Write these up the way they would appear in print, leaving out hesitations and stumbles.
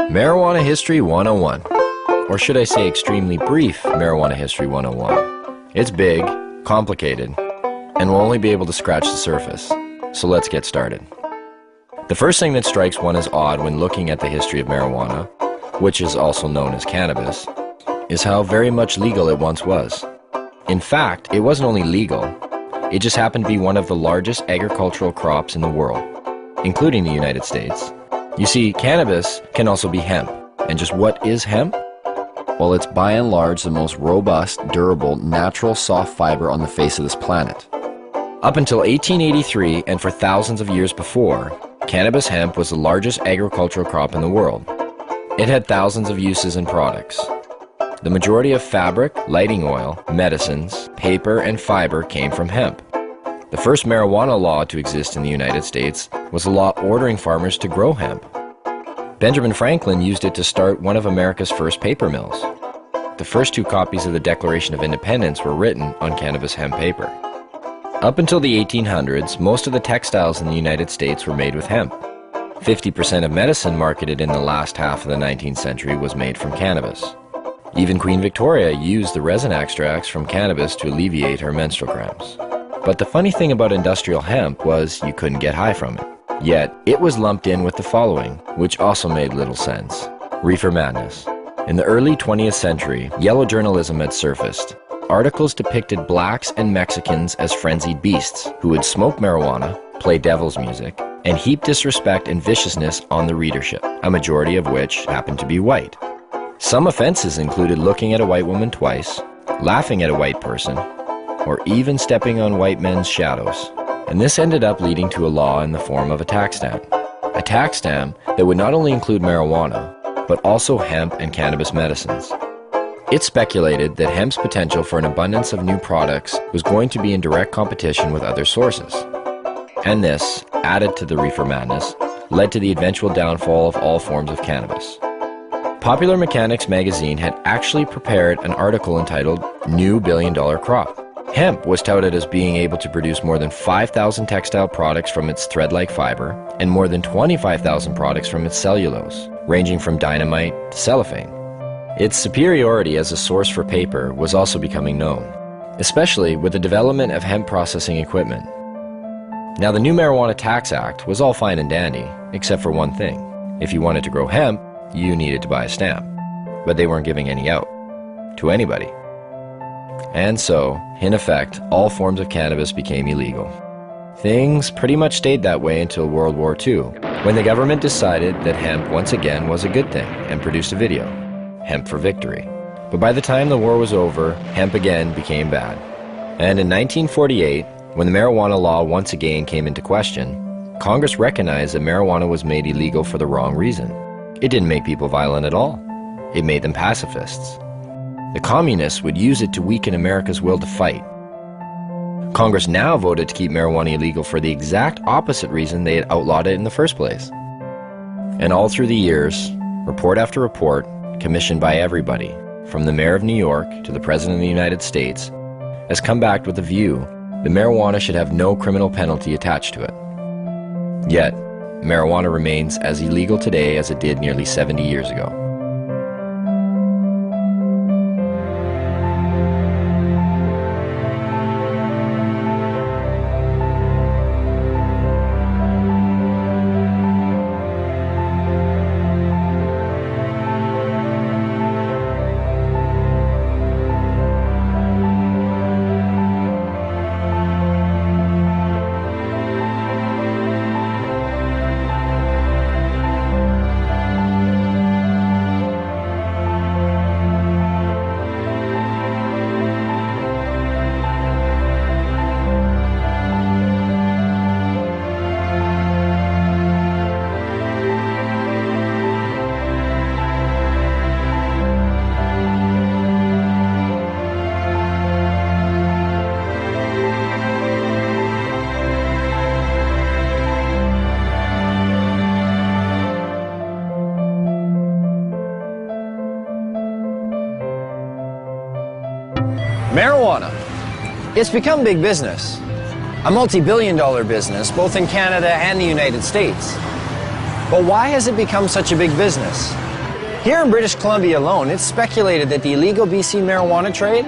Marijuana History 101, or should I say extremely brief Marijuana History 101. It's big, complicated, and we'll only be able to scratch the surface. So let's get started. The first thing that strikes one as odd when looking at the history of marijuana, which is also known as cannabis, is how very much legal it once was. In fact, it wasn't only legal, it just happened to be one of the largest agricultural crops in the world, including the United States. You see, cannabis can also be hemp. And just what is hemp? Well, it's by and large the most robust, durable, natural soft fiber on the face of this planet. Up until 1883, and for thousands of years before, cannabis hemp was the largest agricultural crop in the world. It had thousands of uses and products. The majority of fabric, lighting oil, medicines, paper, and fiber came from hemp. The first marijuana law to exist in the United States was a law ordering farmers to grow hemp. Benjamin Franklin used it to start one of America's first paper mills. The first two copies of the Declaration of Independence were written on cannabis hemp paper. Up until the 1800s, most of the textiles in the United States were made with hemp. 50% of medicine marketed in the last half of the 19th century was made from cannabis. Even Queen Victoria used the resin extracts from cannabis to alleviate her menstrual cramps. But the funny thing about industrial hemp was you couldn't get high from it. Yet, it was lumped in with the following, which also made little sense. Reefer madness. In the early 20th century, yellow journalism had surfaced. Articles depicted blacks and Mexicans as frenzied beasts who would smoke marijuana, play devil's music, and heap disrespect and viciousness on the readership, a majority of which happened to be white. Some offenses included looking at a white woman twice, laughing at a white person, or even stepping on white men's shadows. And this ended up leading to a law in the form of a tax stamp. A tax stamp that would not only include marijuana, but also hemp and cannabis medicines. It speculated that hemp's potential for an abundance of new products was going to be in direct competition with other sources. And this, added to the reefer madness, led to the eventual downfall of all forms of cannabis. Popular Mechanics magazine had actually prepared an article entitled New Billion-Dollar Crop. Hemp was touted as being able to produce more than 5,000 textile products from its thread-like fiber and more than 25,000 products from its cellulose, ranging from dynamite to cellophane. Its superiority as a source for paper was also becoming known, especially with the development of hemp processing equipment. Now, the new Marijuana Tax Act was all fine and dandy, except for one thing. If you wanted to grow hemp, you needed to buy a stamp, but they weren't giving any out to anybody. And so, in effect, all forms of cannabis became illegal. Things pretty much stayed that way until World War II, when the government decided that hemp once again was a good thing and produced a video, Hemp for Victory. But by the time the war was over, hemp again became bad. And in 1948, when the marijuana law once again came into question, Congress recognized that marijuana was made illegal for the wrong reason. It didn't make people violent at all. It made them pacifists. The communists would use it to weaken America's will to fight. Congress now voted to keep marijuana illegal for the exact opposite reason they had outlawed it in the first place. And all through the years, report after report, commissioned by everybody, from the mayor of New York to the president of the United States, has come back with the view that marijuana should have no criminal penalty attached to it. Yet, marijuana remains as illegal today as it did nearly 70 years ago. Marijuana. It's become big business. A multi-billion-dollar business, both in Canada and the United States. But why has it become such a big business? Here in British Columbia alone, it's speculated that the illegal BC marijuana trade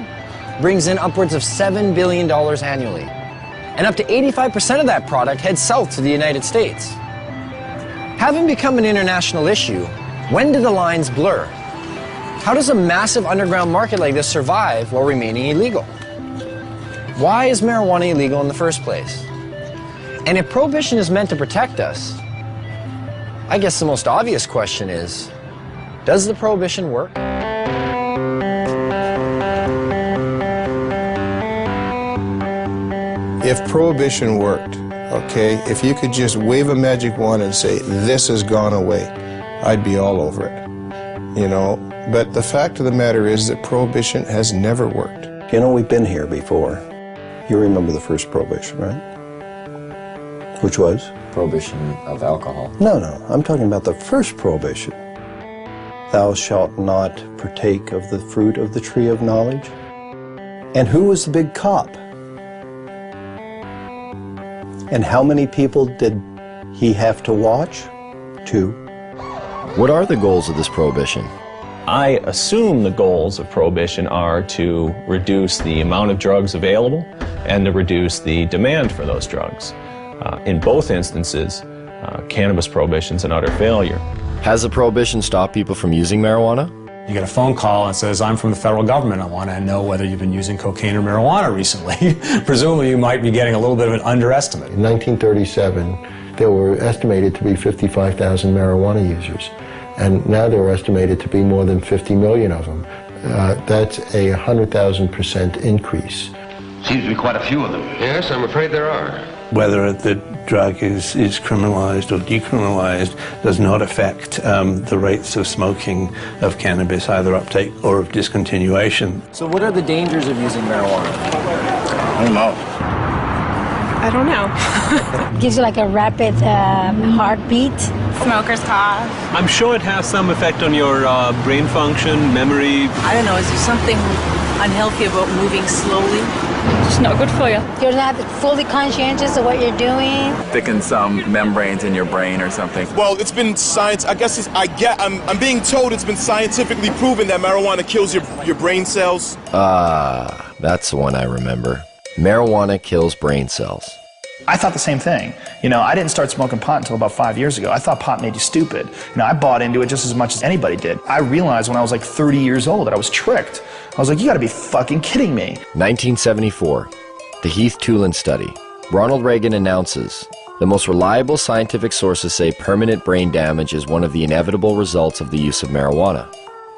brings in upwards of $7 billion annually. And up to 85% of that product heads south to the United States. Having become an international issue, when do the lines blur? How does a massive underground market like this survive while remaining illegal? Why is marijuana illegal in the first place? And if prohibition is meant to protect us, I guess the most obvious question is, does the prohibition work? If prohibition worked, okay, if you could just wave a magic wand and say, this has gone away, I'd be all over it, you know. But the fact of the matter is that prohibition has never worked. You know, we've been here before. You remember the first prohibition, right? Which was? Prohibition of alcohol. No, I'm talking about the first prohibition. Thou shalt not partake of the fruit of the tree of knowledge. And who was the big cop? And how many people did he have to watch? 2. What are the goals of this prohibition? I assume the goals of prohibition are to reduce the amount of drugs available and to reduce the demand for those drugs. In both instances, cannabis prohibition's an utter failure. Has the prohibition stopped people from using marijuana? You get a phone call and says, I'm from the federal government. I want to know whether you've been using cocaine or marijuana recently. Presumably you might be getting a little bit of an underestimate. In 1937, there were estimated to be 55,000 marijuana users. And now there are estimated to be more than 50 million of them. That's a 100,000% increase. Seems to be quite a few of them. Yes, I'm afraid there are. Whether the drug is criminalized or decriminalized does not affect the rates of smoking of cannabis, either uptake or of discontinuation. So what are the dangers of using marijuana? I don't know. I don't know. Gives you like a rapid heartbeat. Smoker's cough. I'm sure it has some effect on your brain function, memory. I don't know, is there something unhealthy about moving slowly? It's not good for you. You're not fully conscientious of what you're doing. Thickens some membranes in your brain or something. Well, it's been science. I guess I'm being told it's been scientifically proven that marijuana kills your brain cells. That's the one I remember. Marijuana kills brain cells. I thought the same thing. You know, I didn't start smoking pot until about 5 years ago. I thought pot made you stupid. You know, I bought into it just as much as anybody did. I realized when I was like 30 years old that I was tricked. I was like, you gotta be fucking kidding me. 1974, the Heath-Tulin study. Ronald Reagan announces, the most reliable scientific sources say permanent brain damage is one of the inevitable results of the use of marijuana.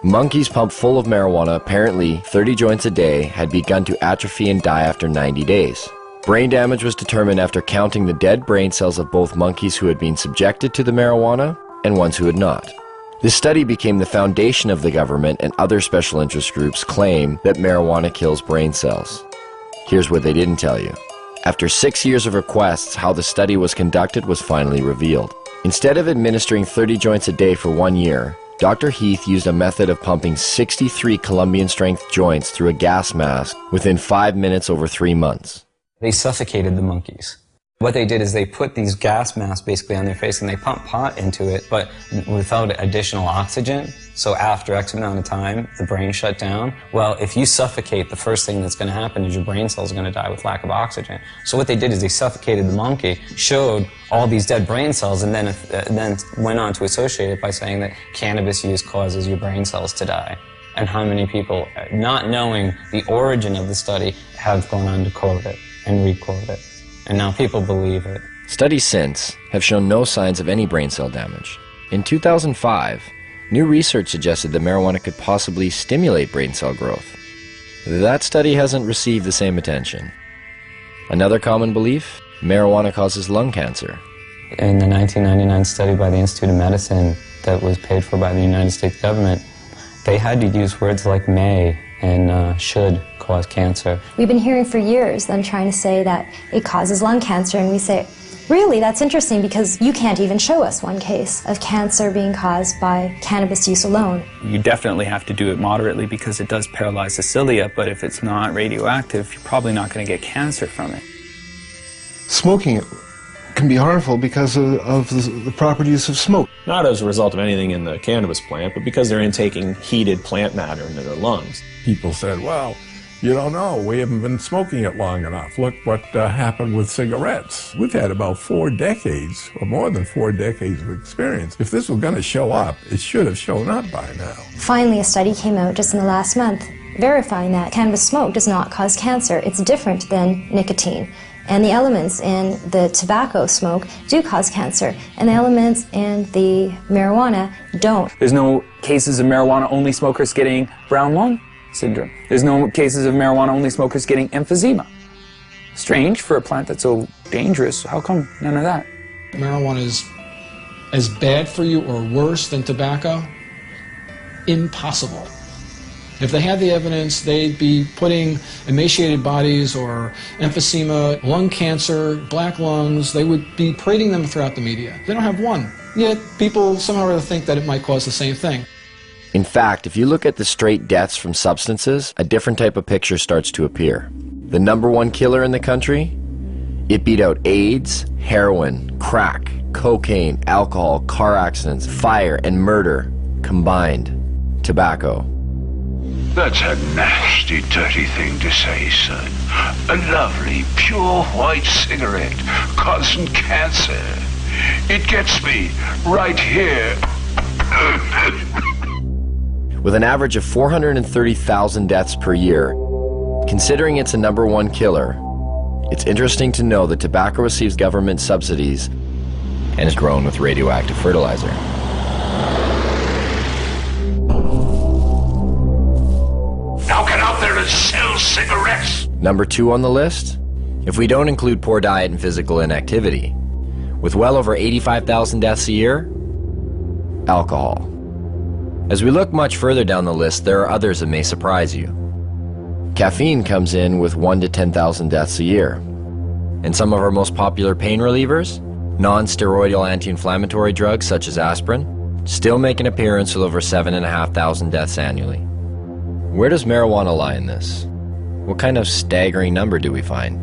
Monkeys pumped full of marijuana, apparently 30 joints a day, had begun to atrophy and die after 90 days. Brain damage was determined after counting the dead brain cells of both monkeys who had been subjected to the marijuana and ones who had not. This study became the foundation of the government, and other special interest groups claim that marijuana kills brain cells. Here's what they didn't tell you. After 6 years of requests, how the study was conducted was finally revealed. Instead of administering 30 joints a day for 1 year, Dr. Heath used a method of pumping 63 Colombian-strength joints through a gas mask within 5 minutes over 3 months. They suffocated the monkeys. What they did is they put these gas masks basically on their face and they pumped pot into it, but without additional oxygen. So after X amount of time, the brain shut down. Well, if you suffocate, the first thing that's going to happen is your brain cells are going to die with lack of oxygen. So what they did is they suffocated the monkey, showed all these dead brain cells, and then went on to associate it by saying that cannabis use causes your brain cells to die. And how many people, not knowing the origin of the study, have gone on to quote it and re-quote it. And now people believe it. Studies since have shown no signs of any brain cell damage. In 2005, new research suggested that marijuana could possibly stimulate brain cell growth. That study hasn't received the same attention. Another common belief? Marijuana causes lung cancer. In the 1999 study by the Institute of Medicine that was paid for by the United States government, they had to use words like may and should cause cancer. We've been hearing for years them trying to say that it causes lung cancer, and we say, really, that's interesting because you can't even show us one case of cancer being caused by cannabis use alone. You definitely have to do it moderately because it does paralyze the cilia, but if it's not radioactive, you're probably not going to get cancer from it. Smoking it can be harmful because of the properties of smoke. Not as a result of anything in the cannabis plant, but because they're intaking heated plant matter into their lungs. People said, well, you don't know, we haven't been smoking it long enough. Look what happened with cigarettes. We've had about 4 decades, or more than 4 decades of experience. If this was going to show up, it should have shown up by now. Finally, a study came out just in the last month verifying that cannabis smoke does not cause cancer. It's different than nicotine. And the elements in the tobacco smoke do cause cancer, and the elements in the marijuana don't. There's no cases of marijuana-only smokers getting brown lung syndrome. There's no cases of marijuana-only smokers getting emphysema. Strange for a plant that's so dangerous. How come none of that? Marijuana is as bad for you or worse than tobacco? Impossible. If they had the evidence, they'd be putting emaciated bodies or emphysema, lung cancer, black lungs, they would be parading them throughout the media. They don't have one. Yet people somehow or other think that it might cause the same thing. In fact, if you look at the straight deaths from substances, a different type of picture starts to appear. The #1 killer in the country? It beat out AIDS, heroin, crack, cocaine, alcohol, car accidents, fire, and murder combined. Tobacco. That's a nasty, dirty thing to say, son. A lovely, pure white cigarette causing cancer. It gets me right here. With an average of 430,000 deaths per year, considering it's a #1 killer, it's interesting to know that tobacco receives government subsidies and is grown with radioactive fertilizer. Now get out there and sell cigarettes! #2 on the list? If we don't include poor diet and physical inactivity, with well over 85,000 deaths a year, alcohol. As we look much further down the list, there are others that may surprise you. Caffeine comes in with 1 to 10,000 deaths a year. And some of our most popular pain relievers, non-steroidal anti-inflammatory drugs such as aspirin, still make an appearance with over 7,500 deaths annually. Where does marijuana lie in this? What kind of staggering number do we find?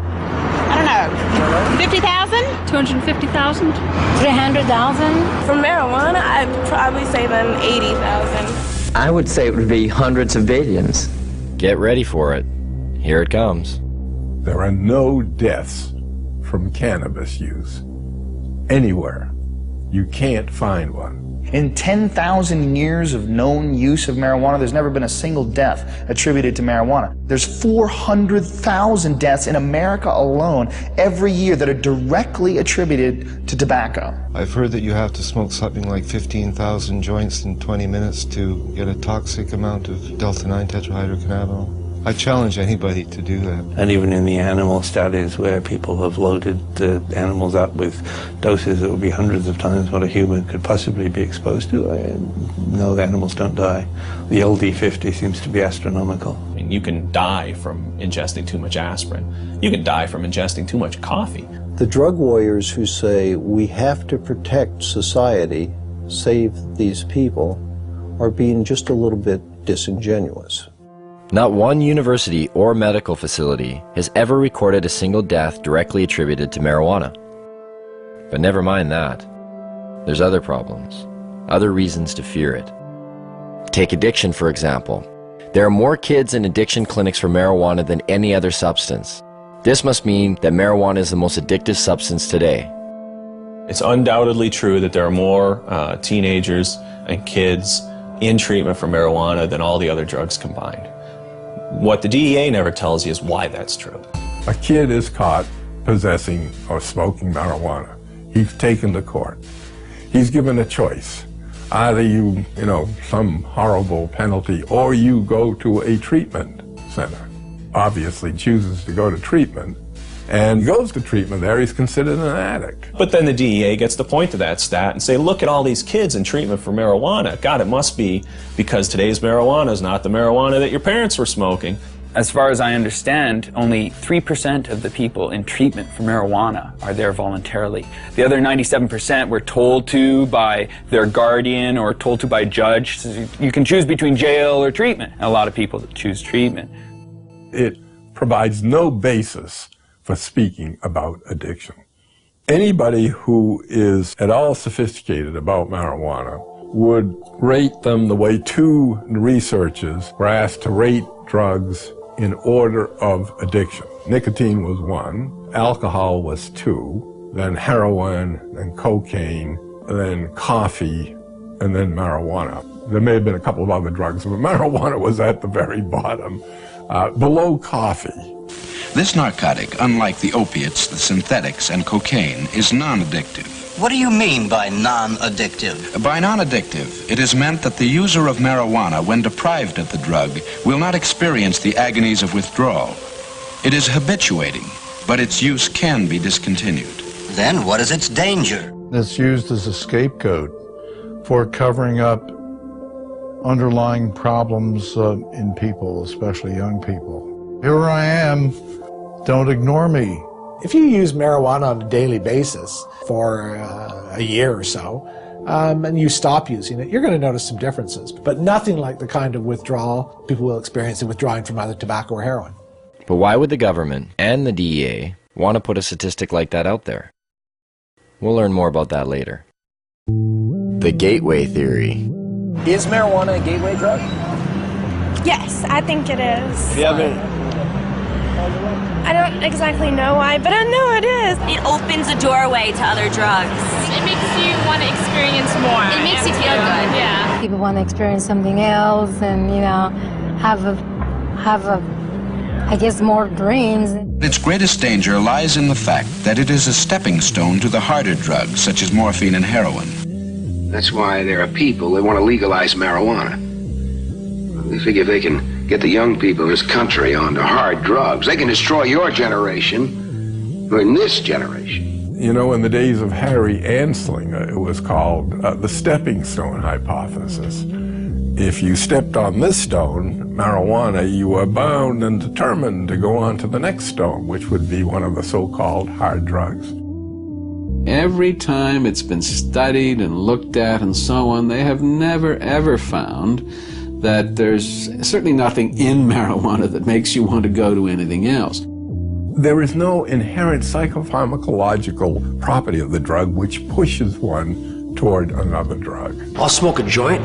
I don't know. 50,000? 250,000? 300,000? For marijuana, I'd probably say then 80,000. I would say it would be hundreds of billions. Get ready for it. Here it comes. There are no deaths from cannabis use anywhere. You can't find one. In 10,000 years of known use of marijuana, there's never been a single death attributed to marijuana. There's 400,000 deaths in America alone every year that are directly attributed to tobacco. I've heard that you have to smoke something like 15,000 joints in 20 minutes to get a toxic amount of delta-9 tetrahydrocannabinol. I challenge anybody to do that. And even in the animal studies where people have loaded the animals up with doses that would be hundreds of times what a human could possibly be exposed to, no, the animals don't die. The LD50 seems to be astronomical. I mean, you can die from ingesting too much aspirin. You can die from ingesting too much coffee. The drug warriors who say we have to protect society, save these people, are being just a little bit disingenuous. Not one university or medical facility has ever recorded a single death directly attributed to marijuana. But never mind that. There's other problems, other reasons to fear it. Take addiction, for example. There are more kids in addiction clinics for marijuana than any other substance. This must mean that marijuana is the most addictive substance today. It's undoubtedly true that there are more teenagers and kids in treatment for marijuana than all the other drugs combined. What the DEA never tells you is why that's true. A kid is caught possessing or smoking marijuana. He's taken to court. He's given a choice. Either you some horrible penalty, or you go to a treatment center. Obviously chooses to go to treatment, and goes to treatment there, he's considered an addict. But then the DEA gets to point to that stat and say, look at all these kids in treatment for marijuana. God, it must be because today's marijuana is not the marijuana that your parents were smoking. As far as I understand, only 3% of the people in treatment for marijuana are there voluntarily. The other 97% were told to by their guardian or told to by a judge. So you can choose between jail or treatment. And a lot of people choose treatment. It provides no basis for speaking about addiction. Anybody who is at all sophisticated about marijuana would rate them the way two researchers were asked to rate drugs in order of addiction. Nicotine was 1, alcohol was 2, then heroin, then cocaine, then coffee, and then marijuana. There may have been a couple of other drugs, but marijuana was at the very bottom, below coffee. This narcotic, unlike the opiates, the synthetics, and cocaine, is non-addictive. What do you mean by non-addictive? By non-addictive, it is meant that the user of marijuana, when deprived of the drug, will not experience the agonies of withdrawal. It is habituating, but its use can be discontinued. Then what is its danger? It's used as a scapegoat for covering up underlying problems in people, especially young people. Here I am, don't ignore me. If you use marijuana on a daily basis for a year or so, and you stop using it, you're going to notice some differences, but nothing like the kind of withdrawal people will experience in withdrawing from either tobacco or heroin. But why would the government and the DEA want to put a statistic like that out there? We'll learn more about that later. The gateway theory. Is marijuana a gateway drug? Yes, I think it is. Yeah, I don't exactly know why, but I know it is. It opens a doorway to other drugs. It makes you want to experience more. It makes you feel good. Yeah. People want to experience something else and, you know, have I guess, more dreams. Its greatest danger lies in the fact that it is a stepping stone to the harder drugs, such as morphine and heroin. That's why there are people that want to legalize marijuana. They figure if they can get the young people in this country onto hard drugs, they can destroy your generation, or in this generation. You know, in the days of Harry Anslinger, it was called the stepping stone hypothesis. If you stepped on this stone, marijuana, you were bound and determined to go on to the next stone, which would be one of the so-called hard drugs. Every time it's been studied and looked at and so on, they have never ever found that there's certainly nothing in marijuana that makes you want to go to anything else. There is no inherent psychopharmacological property of the drug which pushes one toward another drug. I'll smoke a joint.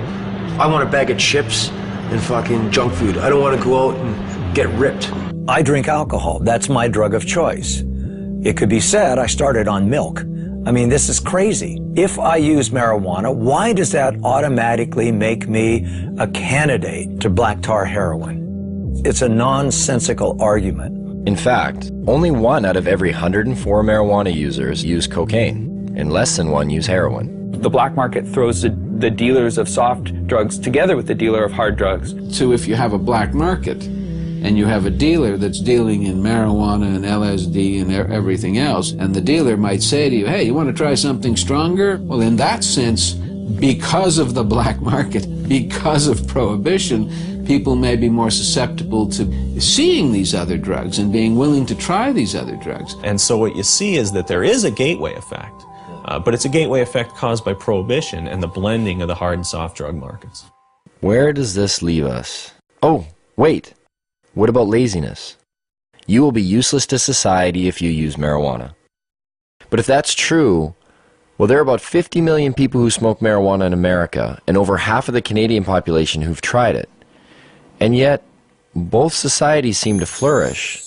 I want a bag of chips and fucking junk food. I don't want to go out and get ripped. I drink alcohol. That's my drug of choice. It could be said I started on milk. I mean, this is crazy. If I use marijuana, why does that automatically make me a candidate to black tar heroin? It's a nonsensical argument. In fact, only 1 out of every 104 marijuana users use cocaine, and less than 1 use heroin. The black market throws the dealers of soft drugs together with the dealer of hard drugs. So if you have a black market, and you have a dealer that's dealing in marijuana and LSD and everything else, and the dealer might say to you, hey, you want to try something stronger? Well, in that sense, because of the black market, because of prohibition, people may be more susceptible to seeing these other drugs and being willing to try these other drugs. And so what you see is that there is a gateway effect, but it's a gateway effect caused by prohibition and the blending of the hard and soft drug markets. Where does this leave us? Oh, wait. What about laziness? You will be useless to society if you use marijuana. But if that's true, well, there are about 50 million people who smoke marijuana in America, and over half of the Canadian population who've tried it. And yet, both societies seem to flourish.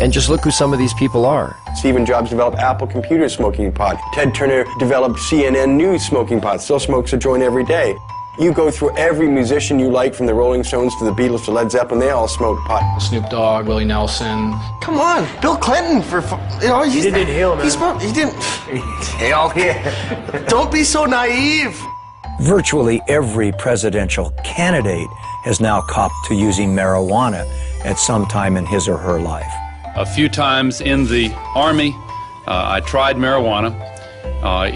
And just look who some of these people are. Stephen Jobs developed Apple Computer smoking pot. Ted Turner developed CNN News smoking pot. Still smokes a joint every day. You go through every musician you like, from the Rolling Stones to the Beatles to Led Zeppelin, they all smoke pot. Snoop Dogg, Willie Nelson. Come on, Bill Clinton, He didn't inhale, man. He smoked, he didn't inhale. Don't be so naive. Virtually every presidential candidate has now copped to using marijuana at some time in his or her life. A few times in the Army, I tried marijuana.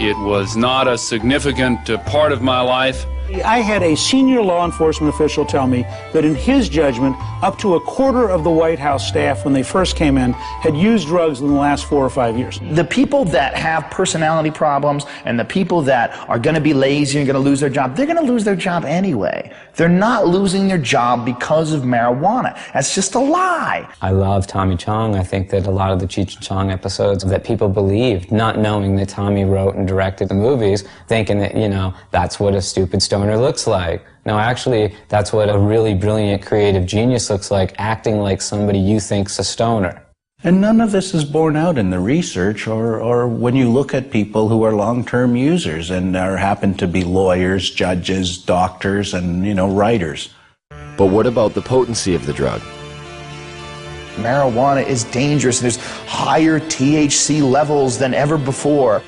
It was not a significant part of my life. I had a senior law enforcement official tell me that in his judgment, up to a quarter of the White House staff when they first came in had used drugs in the last 4 or 5 years. The people that have personality problems and the people that are going to be lazy and going to lose their job, they're going to lose their job anyway. They're not losing their job because of marijuana. That's just a lie. I love Tommy Chong. I think that a lot of the Cheech and Chong episodes that people believed, not knowing that Tommy wrote and directed the movies, thinking that, you know, that's what a stupid stoner looks like. No, actually, that's what a really brilliant creative genius looks like, acting like somebody you think's a stoner. And none of this is borne out in the research or when you look at people who are long-term users and happen to be lawyers, judges, doctors, and, you know, writers. But what about the potency of the drug? Marijuana is dangerous. There's higher THC levels than ever before.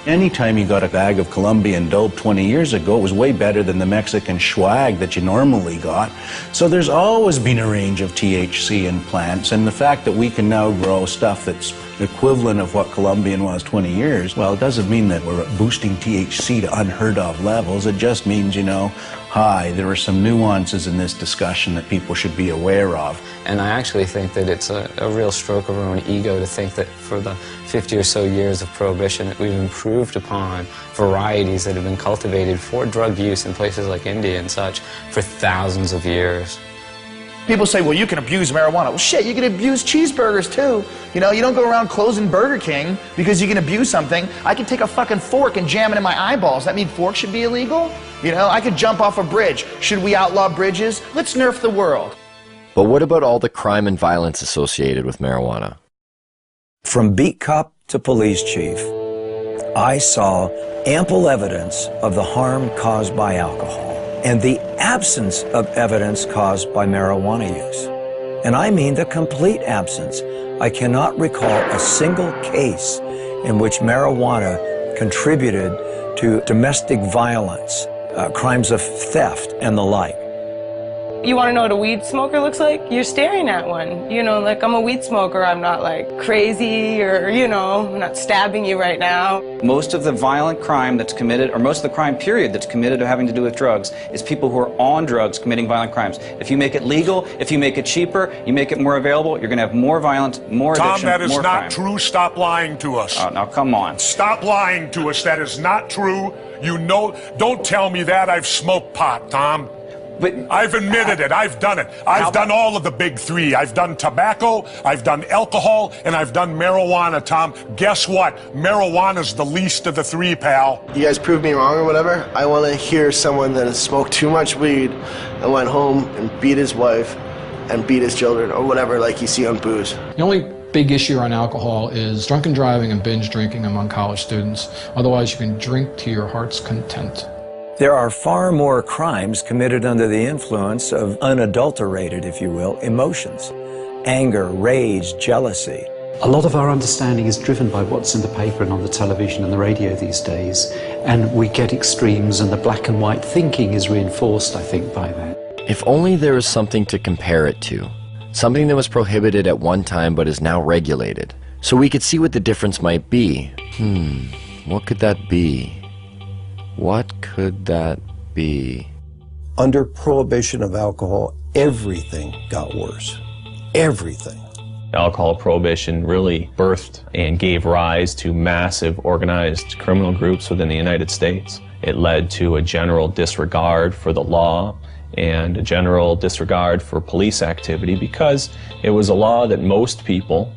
Anytime you got a bag of Colombian dope 20 years ago, it was way better than the Mexican swag that you normally got. So there's always been a range of THC in plants, and the fact that we can now grow stuff that's equivalent of what Colombian was 20 years, well, it doesn't mean that we're boosting THC to unheard of levels. It just means, you know, hi, there are some nuances in this discussion that people should be aware of. And I actually think that it's a real stroke of our own ego to think that for the 50 or so years of Prohibition that we've improved upon varieties that have been cultivated for drug use in places like India and such for thousands of years. People say, well, you can abuse marijuana. Well, shit, you can abuse cheeseburgers, too. You know, you don't go around closing Burger King because you can abuse something. I can take a fucking fork and jam it in my eyeballs. That mean forks should be illegal? You know, I could jump off a bridge. Should we outlaw bridges? Let's nerf the world. But what about all the crime and violence associated with marijuana? From beat cop to police chief, I saw ample evidence of the harm caused by alcohol and the absence of evidence caused by marijuana use. And I mean the complete absence. I cannot recall a single case in which marijuana contributed to domestic violence, crimes of theft, and the like. You want to know what a weed smoker looks like? You're staring at one. You know, like, I'm a weed smoker. I'm not, like, crazy or, you know, I'm not stabbing you right now. Most of the violent crime that's committed, or most of the crime period that's committed or having to do with drugs, is people who are on drugs committing violent crimes. If you make it legal, if you make it cheaper, you make it more available, you're going to have more violence, more addiction, Tom, that is more not crime. true. Stop lying to us. Oh, now come on. Stop lying to us. That is not true. You know, don't tell me that. I've smoked pot, Tom. But I've admitted it. I've done it. I've done all of the big three. I've done tobacco, I've done alcohol, and I've done marijuana, Tom. Guess what? Marijuana's the least of the three, pal. You guys prove me wrong or whatever. I want to hear someone that has smoked too much weed and went home and beat his wife and beat his children or whatever, like you see on booze. The only big issue on alcohol is drunken driving and binge drinking among college students. Otherwise, you can drink to your heart's content. There are far more crimes committed under the influence of unadulterated, if you will, emotions. Anger, rage, jealousy. A lot of our understanding is driven by what's in the paper and on the television and the radio these days, and we get extremes, and the black and white thinking is reinforced, I think, by that. If only there was something to compare it to. Something that was prohibited at one time but is now regulated. So we could see what the difference might be. What could that be? What could that be? Under prohibition of alcohol, everything got worse. Everything. Alcohol prohibition really birthed and gave rise to massive organized criminal groups within the United States. It led to a general disregard for the law and a general disregard for police activity because it was a law that most people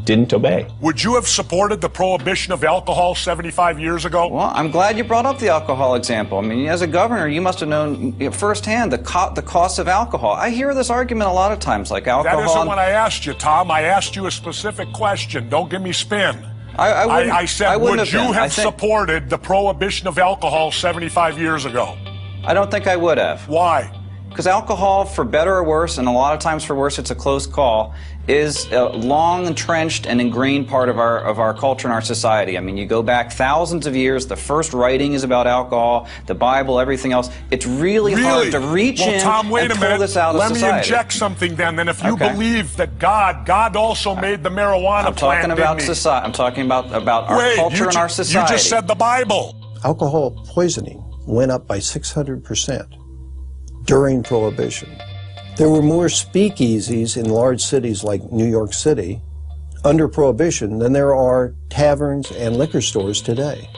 didn't obey. Would you have supported the prohibition of alcohol 75 years ago? Well, I'm glad you brought up the alcohol example. I mean, as a governor, you must have known firsthand the cost of alcohol. I hear this argument a lot of times, like alcohol. That isn't what I asked you, Tom. I asked you a specific question. Don't give me spin. I said, would you have supported the prohibition of alcohol 75 years ago? I don't think I would have. Why? Because alcohol, for better or worse, and a lot of times for worse, it's a close call, is a long entrenched and ingrained part of our culture and our society. I mean, you go back thousands of years, the first writing is about alcohol, the Bible, everything else. It's really hard to reach in Tom, wait and a pull minute. this out of society. Let me inject something then. Then if you believe that God also made the marijuana plant, about society. I'm talking about our culture and our society. You just said the Bible. Alcohol poisoning went up by 600% during Prohibition. There were more speakeasies in large cities like New York City under Prohibition than there are taverns and liquor stores today.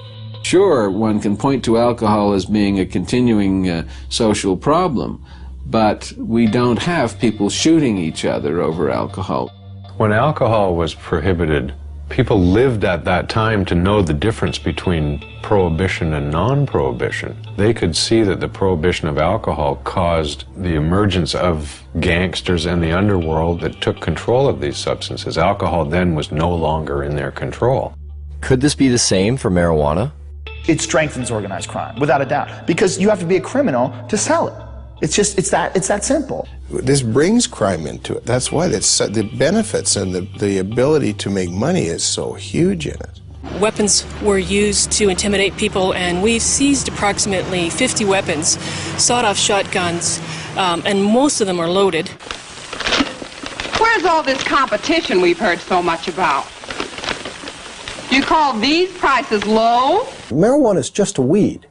Sure, one can point to alcohol as being a continuing social problem, but we don't have people shooting each other over alcohol. When alcohol was prohibited, people lived at that time to know the difference between prohibition and non-prohibition. They could see that the prohibition of alcohol caused the emergence of gangsters and the underworld that took control of these substances. Alcohol then was no longer in their control. Could this be the same for marijuana? It strengthens organized crime, without a doubt, because you have to be a criminal to sell it. It's that simple. This brings crime into it. That's why the benefits and the ability to make money is so huge in it. Weapons were used to intimidate people, and we've seized approximately 50 weapons, sawed-off shotguns, and most of them are loaded. Where's all this competition we've heard so much about? You call these prices low? Marijuana is just a weed,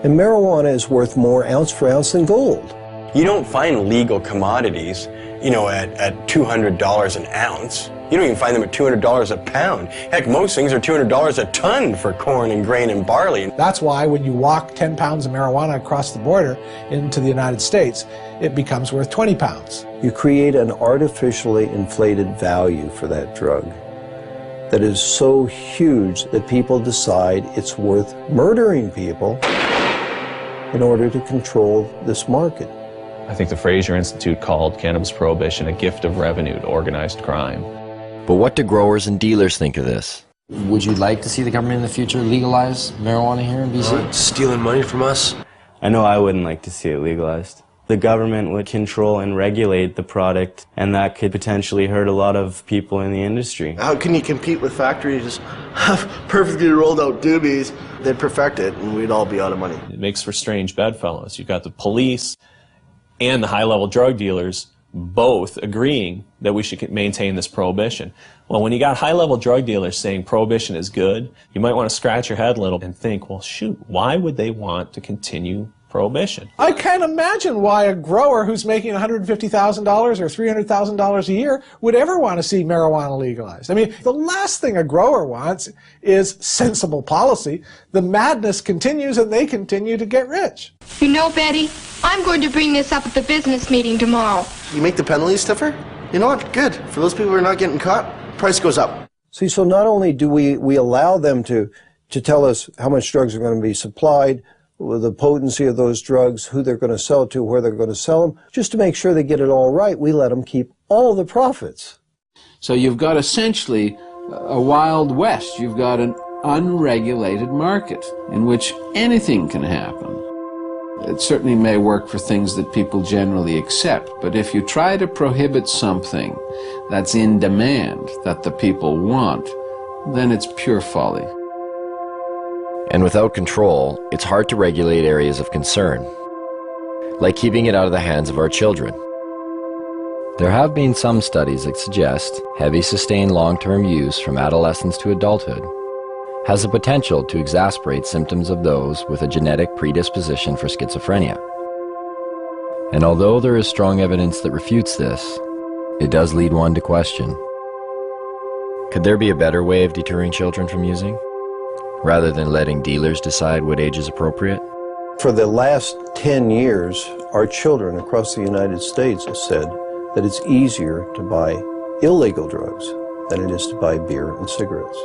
and marijuana is worth more ounce for ounce than gold. You don't find legal commodities, you know, at $200 an ounce. You don't even find them at $200 a pound. Heck, most things are $200 a ton for corn and grain and barley. That's why when you walk 10 pounds of marijuana across the border into the United States, it becomes worth 20 pounds. You create an artificially inflated value for that drug that is so huge that people decide it's worth murdering people in order to control this market. I think the Fraser Institute called cannabis prohibition a gift of revenue to organized crime. But what do growers and dealers think of this? Would you like to see the government in the future legalize marijuana here in BC? Stealing money from us? I know I wouldn't like to see it legalized. The government would control and regulate the product, and that could potentially hurt a lot of people in the industry. How can you compete with factories just have perfectly rolled out doobies? They'd perfect it, and we'd all be out of money. It makes for strange bedfellows. You've got the police and the high-level drug dealers both agreeing that we should maintain this prohibition. Well, when you got high-level drug dealers saying prohibition is good, you might want to scratch your head a little and think, well, shoot, why would they want to continue prohibition? I can't imagine why a grower who's making $150,000 or $300,000 a year would ever want to see marijuana legalized. I mean, the last thing a grower wants is sensible policy. The madness continues and they continue to get rich. You know, Betty, I'm going to bring this up at the business meeting tomorrow. You make the penalties stiffer? You know what? Good. For those people who are not getting caught, price goes up. See, so not only do we allow them to tell us how much drugs are going to be supplied, the potency of those drugs, who they're going to sell to, where they're going to sell them, just to make sure they get it all right, we let them keep all the profits. So you've got essentially a Wild West. You've got an unregulated market in which anything can happen. It certainly may work for things that people generally accept, but if you try to prohibit something that's in demand, that the people want, then it's pure folly. And without control, it's hard to regulate areas of concern, like keeping it out of the hands of our children. There have been some studies that suggest heavy sustained long-term use from adolescence to adulthood has the potential to exacerbate symptoms of those with a genetic predisposition for schizophrenia. And although there is strong evidence that refutes this, it does lead one to question, could there be a better way of deterring children from using, rather than letting dealers decide what age is appropriate? For the last 10 years, our children across the United States have said that it's easier to buy illegal drugs than it is to buy beer and cigarettes.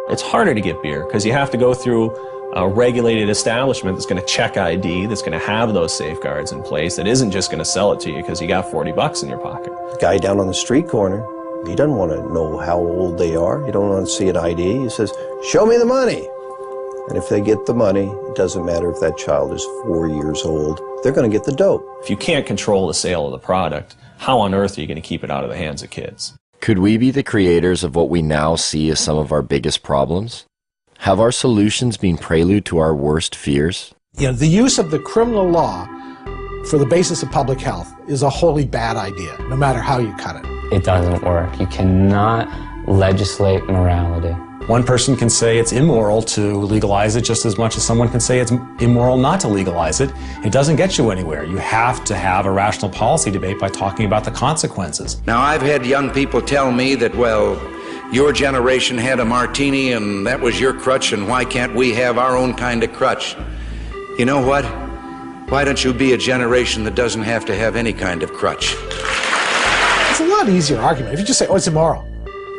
It's harder to get beer because you have to go through a regulated establishment that's going to check ID, that's going to have those safeguards in place, that isn't just going to sell it to you because you got 40 bucks in your pocket. The guy down on the street corner, he doesn't want to know how old they are. He don't want to see an ID. He says, show me the money. And if they get the money, it doesn't matter if that child is 4 years old, they're going to get the dope. If you can't control the sale of the product, how on earth are you going to keep it out of the hands of kids? Could we be the creators of what we now see as some of our biggest problems? Have our solutions been prelude to our worst fears? You know, the use of the criminal law for the basis of public health is a wholly bad idea, no matter how you cut it. It doesn't work. You cannot legislate morality. One person can say it's immoral to legalize it just as much as someone can say it's immoral not to legalize it. It doesn't get you anywhere. You have to have a rational policy debate by talking about the consequences. Now, I've had young people tell me that, well, your generation had a martini and that was your crutch, and why can't we have our own kind of crutch? You know what? Why don't you be a generation that doesn't have to have any kind of crutch? It's a lot easier argument. If you just say, oh, it's immoral,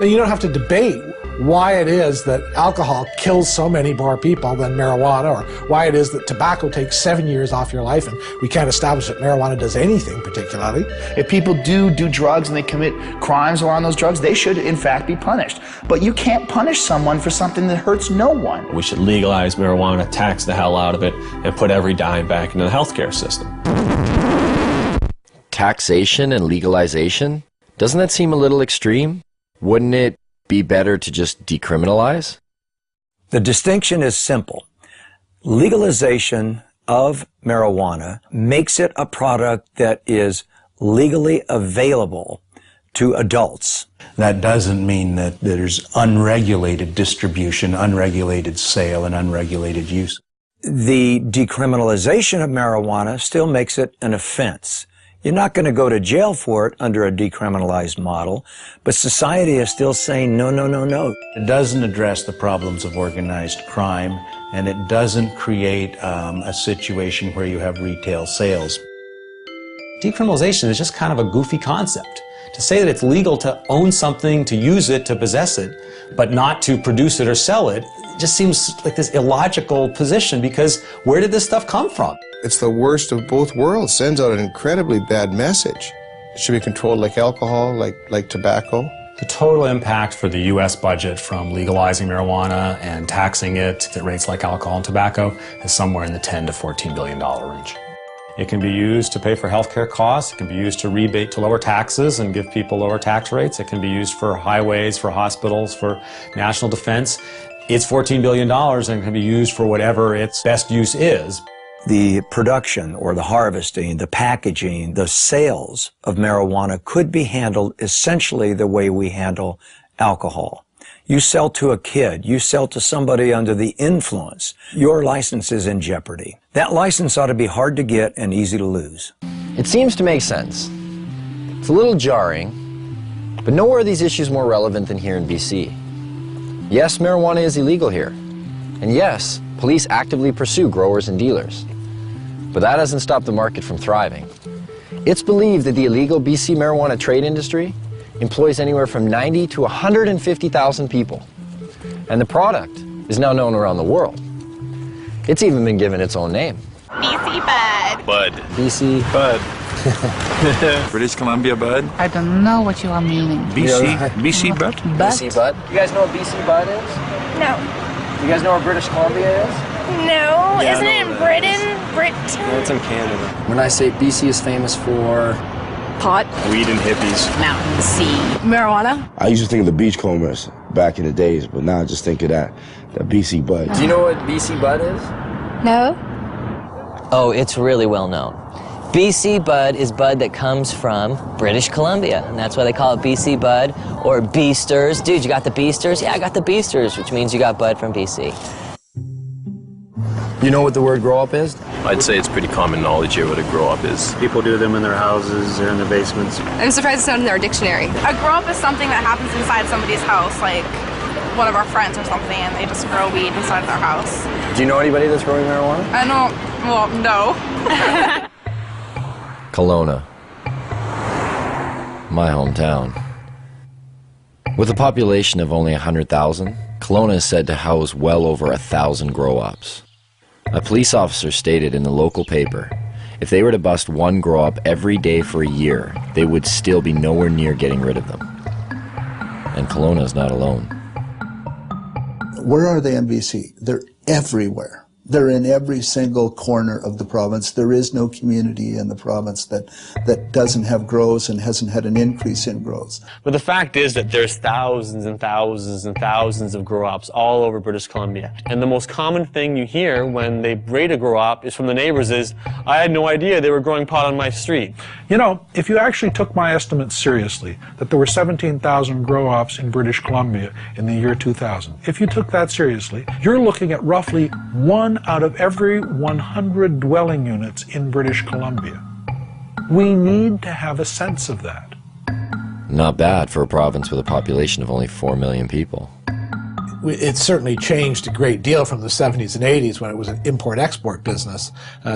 then you don't have to debate why it is that alcohol kills so many more people than marijuana, or why it is that tobacco takes 7 years off your life and we can't establish that marijuana does anything particularly. If people do drugs and they commit crimes while on those drugs, they should in fact be punished. But you can't punish someone for something that hurts no one. We should legalize marijuana, tax the hell out of it, and put every dime back into the healthcare system. Taxation and legalization? Doesn't that seem a little extreme? Wouldn't it be better to just decriminalize? The distinction is simple. Legalization of marijuana makes it a product that is legally available to adults. That doesn't mean that there's unregulated distribution, unregulated sale, and unregulated use. The decriminalization of marijuana still makes it an offense. You're not going to go to jail for it under a decriminalized model, but society is still saying no, no, no, no. It doesn't address the problems of organized crime, and it doesn't create a situation where you have retail sales. Decriminalization is just kind of a goofy concept. To say that it's legal to own something, to use it, to possess it, but not to produce it or sell it, just seems like this illogical position, because where did this stuff come from? It's the worst of both worlds. Sends out an incredibly bad message. It should be controlled like alcohol, like tobacco. The total impact for the U.S. budget from legalizing marijuana and taxing it at rates like alcohol and tobacco is somewhere in the $10 to $14 billion range. It can be used to pay for healthcare costs. It can be used to rebate to lower taxes and give people lower tax rates. It can be used for highways, for hospitals, for national defense. It's $14 billion and can be used for whatever its best use is. The production or the harvesting, the packaging, the sales of marijuana could be handled essentially the way we handle alcohol. You sell to a kid, you sell to somebody under the influence, your license is in jeopardy. That license ought to be hard to get and easy to lose. It seems to make sense. It's a little jarring, but nowhere are these issues more relevant than here in BC. Yes, marijuana is illegal here. And yes, police actively pursue growers and dealers. But that doesn't stop the market from thriving. It's believed that the illegal BC marijuana trade industry employs anywhere from 90 to 150,000 people. And the product is now known around the world. It's even been given its own name. BC Bud. Bud. BC Bud. British Columbia Bud. I don't know what you are meaning. BC Bud? BC Bud. You guys know what BC Bud is? No. You guys know where British Columbia is? No. Yeah, Isn't it in Britain? No, it's in Canada. When I say BC is famous for pot, weed and hippies, mountain, sea, marijuana. I used to think of the beachcombers back in the days, but now I just think of that BC Bud. Do you know what BC Bud is? No. Oh, it's really well known. BC Bud is bud that comes from British Columbia, and that's why they call it BC Bud or Beasters. Dude, you got the Beasters? Yeah, I got the Beasters, which means you got bud from BC. You know what the word grow up is? I'd say it's pretty common knowledge here what a grow up is. People do them in their houses or in their basements. I'm surprised it's not in their dictionary. A grow up is something that happens inside somebody's house, like one of our friends or something, and they just grow weed inside their house. Do you know anybody that's growing marijuana? I don't, well, no. Kelowna, my hometown. With a population of only 100,000, Kelowna is said to house well over 1,000 grow-ups. A police officer stated in the local paper, if they were to bust one grow-up every day for a year, they would still be nowhere near getting rid of them. And Kelowna is not alone. Where are they in BC? They're everywhere. They're in every single corner of the province. There is no community in the province that doesn't have grows and hasn't had an increase in grows. But the fact is that there's thousands and thousands and thousands of grow-ops all over British Columbia. And the most common thing you hear when they raid a grow-op is from the neighbors is, I had no idea they were growing pot on my street. You know, if you actually took my estimates seriously, that there were 17,000 grow-ops in British Columbia in the year 2000, if you took that seriously, you're looking at roughly 1 out of every 100 dwelling units in British Columbia. We need to have a sense of that. Not bad for a province with a population of only 4 million people. It's certainly changed a great deal from the 70s and 80s when it was an import-export business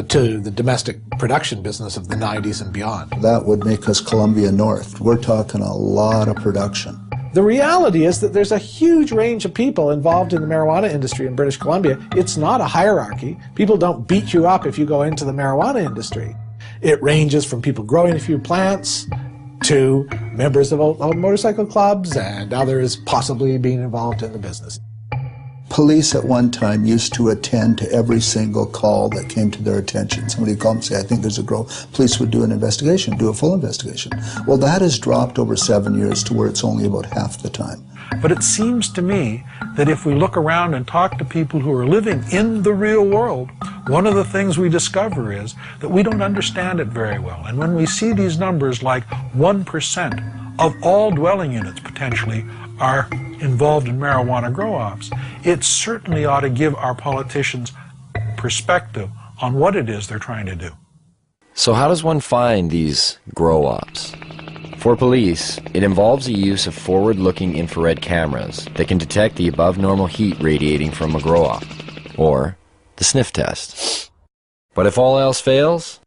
to the domestic production business of the 90s and beyond. That would make us Columbia North. We're talking a lot of production. The reality is that there's a huge range of people involved in the marijuana industry in British Columbia. It's not a hierarchy. People don't beat you up if you go into the marijuana industry. It ranges from people growing a few plants to members of motorcycle clubs and others possibly being involved in the business. Police at one time used to attend to every single call that came to their attention. Somebody would call and say, I think there's a grow. Police would do an investigation, do a full investigation. Well, that has dropped over 7 years to where it's only about half the time. But it seems to me that if we look around and talk to people who are living in the real world, one of the things we discover is that we don't understand it very well. And when we see these numbers like 1% of all dwelling units potentially are involved in marijuana grow-ops, it certainly ought to give our politicians perspective on what it is they're trying to do. So how does one find these grow-ops? For police, it involves the use of forward-looking infrared cameras that can detect the above-normal heat radiating from a grow-op, or the sniff test. But if all else fails,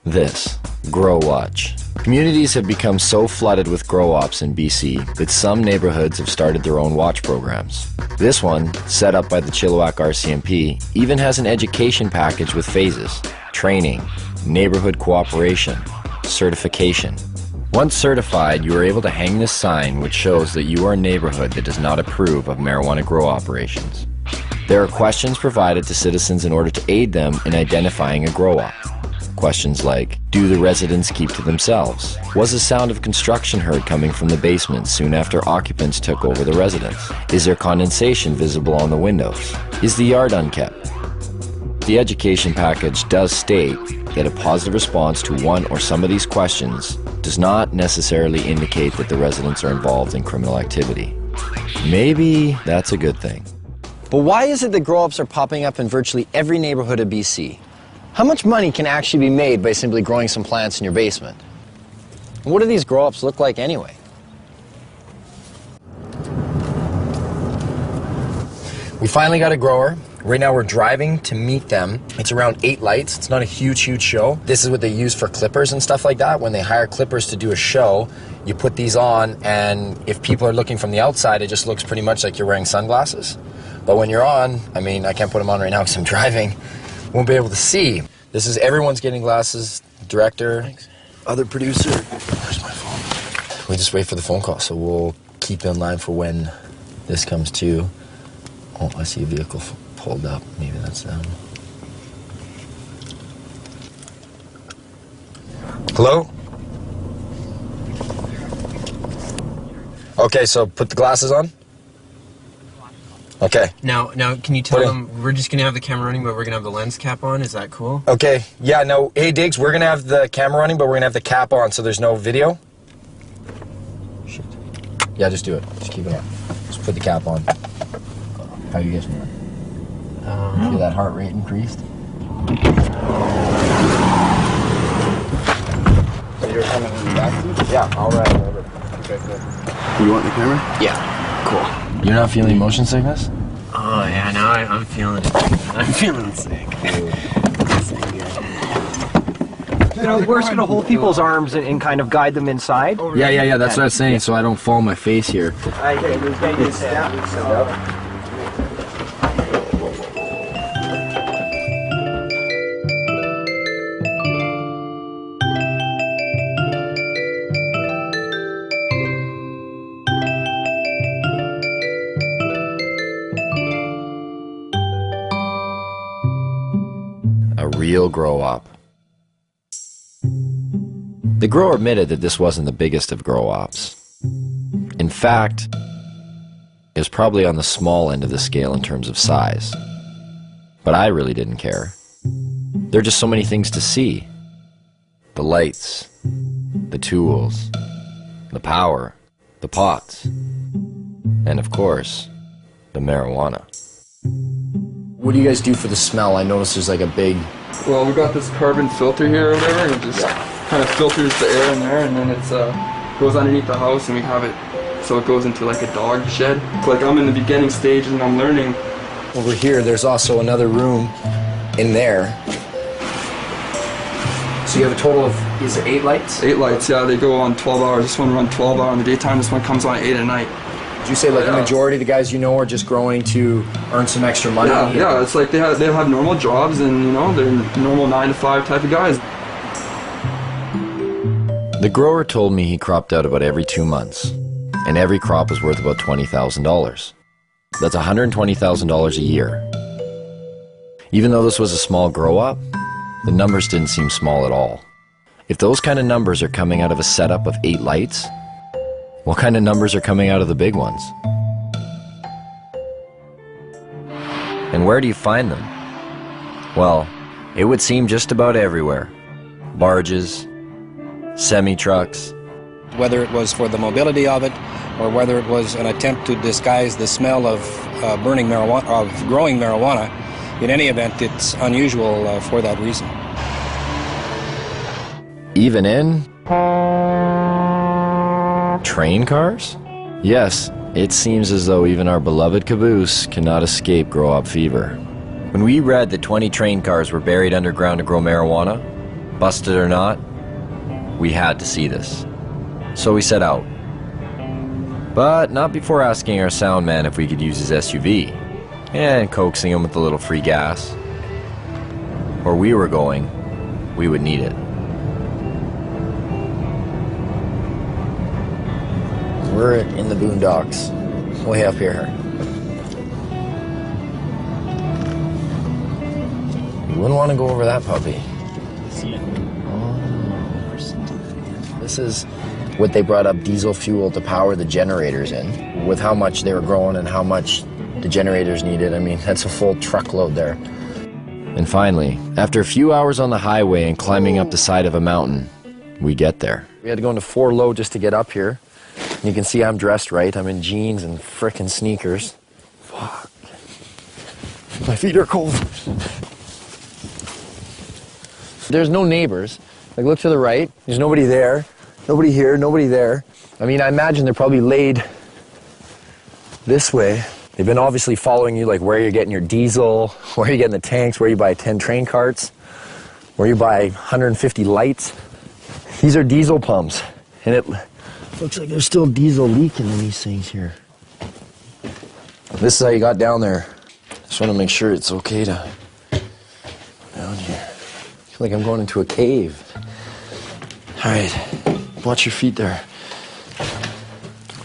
this, Grow Watch. Communities have become so flooded with grow-ops in BC that some neighborhoods have started their own watch programs. This one, set up by the Chilliwack RCMP, even has an education package with phases: training, neighborhood cooperation, certification. Once certified, you are able to hang this sign which shows that you are a neighborhood that does not approve of marijuana grow operations. There are questions provided to citizens in order to aid them in identifying a grow-op. Questions like, do the residents keep to themselves? Was the sound of construction heard coming from the basement soon after occupants took over the residence? Is there condensation visible on the windows? Is the yard unkept? The education package does state that a positive response to one or some of these questions does not necessarily indicate that the residents are involved in criminal activity. Maybe that's a good thing. But why is it that grow-ups are popping up in virtually every neighborhood of BC? How much money can actually be made by simply growing some plants in your basement? And what do these grow-ups look like anyway? We finally got a grower. Right now we're driving to meet them. It's around 8 lights. It's not a huge show. This is what they use for clippers and stuff like that. When they hire clippers to do a show, you put these on, and if people are looking from the outside, it just looks pretty much like you're wearing sunglasses. But when you're on, I mean, I can't put them on right now because I'm driving, won't be able to see. This is everyone's getting glasses. Director, thanks. Other producer. Where's my phone? We just wait for the phone call, so we'll keep in line for when this comes to. Oh, I see a vehicle pulled up. Maybe that's them. Hello? Okay, so put the glasses on. Okay. Now, can you tell them we're just gonna have the camera running, but we're gonna have the lens cap on? Is that cool? Okay. Yeah. No. Hey, Diggs, we're gonna have the camera running, but we're gonna have the cap on, so there's no video. Shit. Yeah, just do it. Just keep it on. Just put the cap on. How you guys feeling? Feel that heart rate increased? So you're coming in the back seat? Yeah. All right. Okay. Cool. You want the camera? Yeah. Cool. You're not feeling motion sickness? Oh yeah, now I'm feeling it. I'm feeling sick. You know, we're just going to hold people's arms and kind of guide them inside. Yeah, that's what I was saying, so I don't fall on my face here. Okay, we've got you set. real grow-op. The grower admitted that this wasn't the biggest of grow-ops. In fact, it was probably on the small end of the scale in terms of size. But I really didn't care. There are just so many things to see. The lights, the tools, the power, the pots, and of course, the marijuana. What do you guys do for the smell? I noticed there's like a big... Well, we got this carbon filter here or whatever, and it just kind of filters the air in there, and then it goes underneath the house, and we have it so it goes into like a dog shed. Like I'm in the beginning stage and I'm learning. Over here, there's also another room in there. So you have a total of, is it 8 lights? 8 lights, yeah, they go on 12 hours. This one runs 12 hours in the daytime, this one comes on 8 at night. Did you say like the majority of the guys you know are just growing to earn some extra money? Yeah, it's like they have normal jobs and, you know, they're normal 9 to 5 type of guys. The grower told me he cropped out about every 2 months, and every crop was worth about $20,000. That's $120,000 a year. Even though this was a small grow-up, the numbers didn't seem small at all. If those kind of numbers are coming out of a setup of 8 lights, what kind of numbers are coming out of the big ones? And where do you find them? Well, it would seem just about everywhere. Barges, semi-trucks. Whether it was for the mobility of it, or whether it was an attempt to disguise the smell of burning marijuana, of growing marijuana, in any event, it's unusual for that reason. Even in train cars? Yes, it seems as though even our beloved caboose cannot escape grow-op fever. When we read that 20 train cars were buried underground to grow marijuana, busted or not, we had to see this. So we set out. But not before asking our sound man if we could use his SUV, and coaxing him with a little free gas. Where we were going, we would need it. We're in the boondocks, way up here. You wouldn't want to go over that puppy. This is what they brought up diesel fuel to power the generators in. With how much they were growing and how much the generators needed, I mean, that's a full truckload there. And finally, after a few hours on the highway and climbing up the side of a mountain, we get there. We had to go into 4 low just to get up here. And you can see I'm dressed right. I'm in jeans and frickin' sneakers. Fuck. My feet are cold. There's no neighbors. Like, look to the right. There's nobody there. Nobody here, nobody there. I mean, I imagine they're probably laid this way. They've been obviously following you, like where you're getting your diesel, where you're getting the tanks, where you buy 10 train carts, where you buy 150 lights. These are diesel pumps, and it looks like there's still diesel leaking in these things here. This is how you got down there. Just want to make sure it's okay to down here. I feel like I'm going into a cave. All right. Watch your feet there.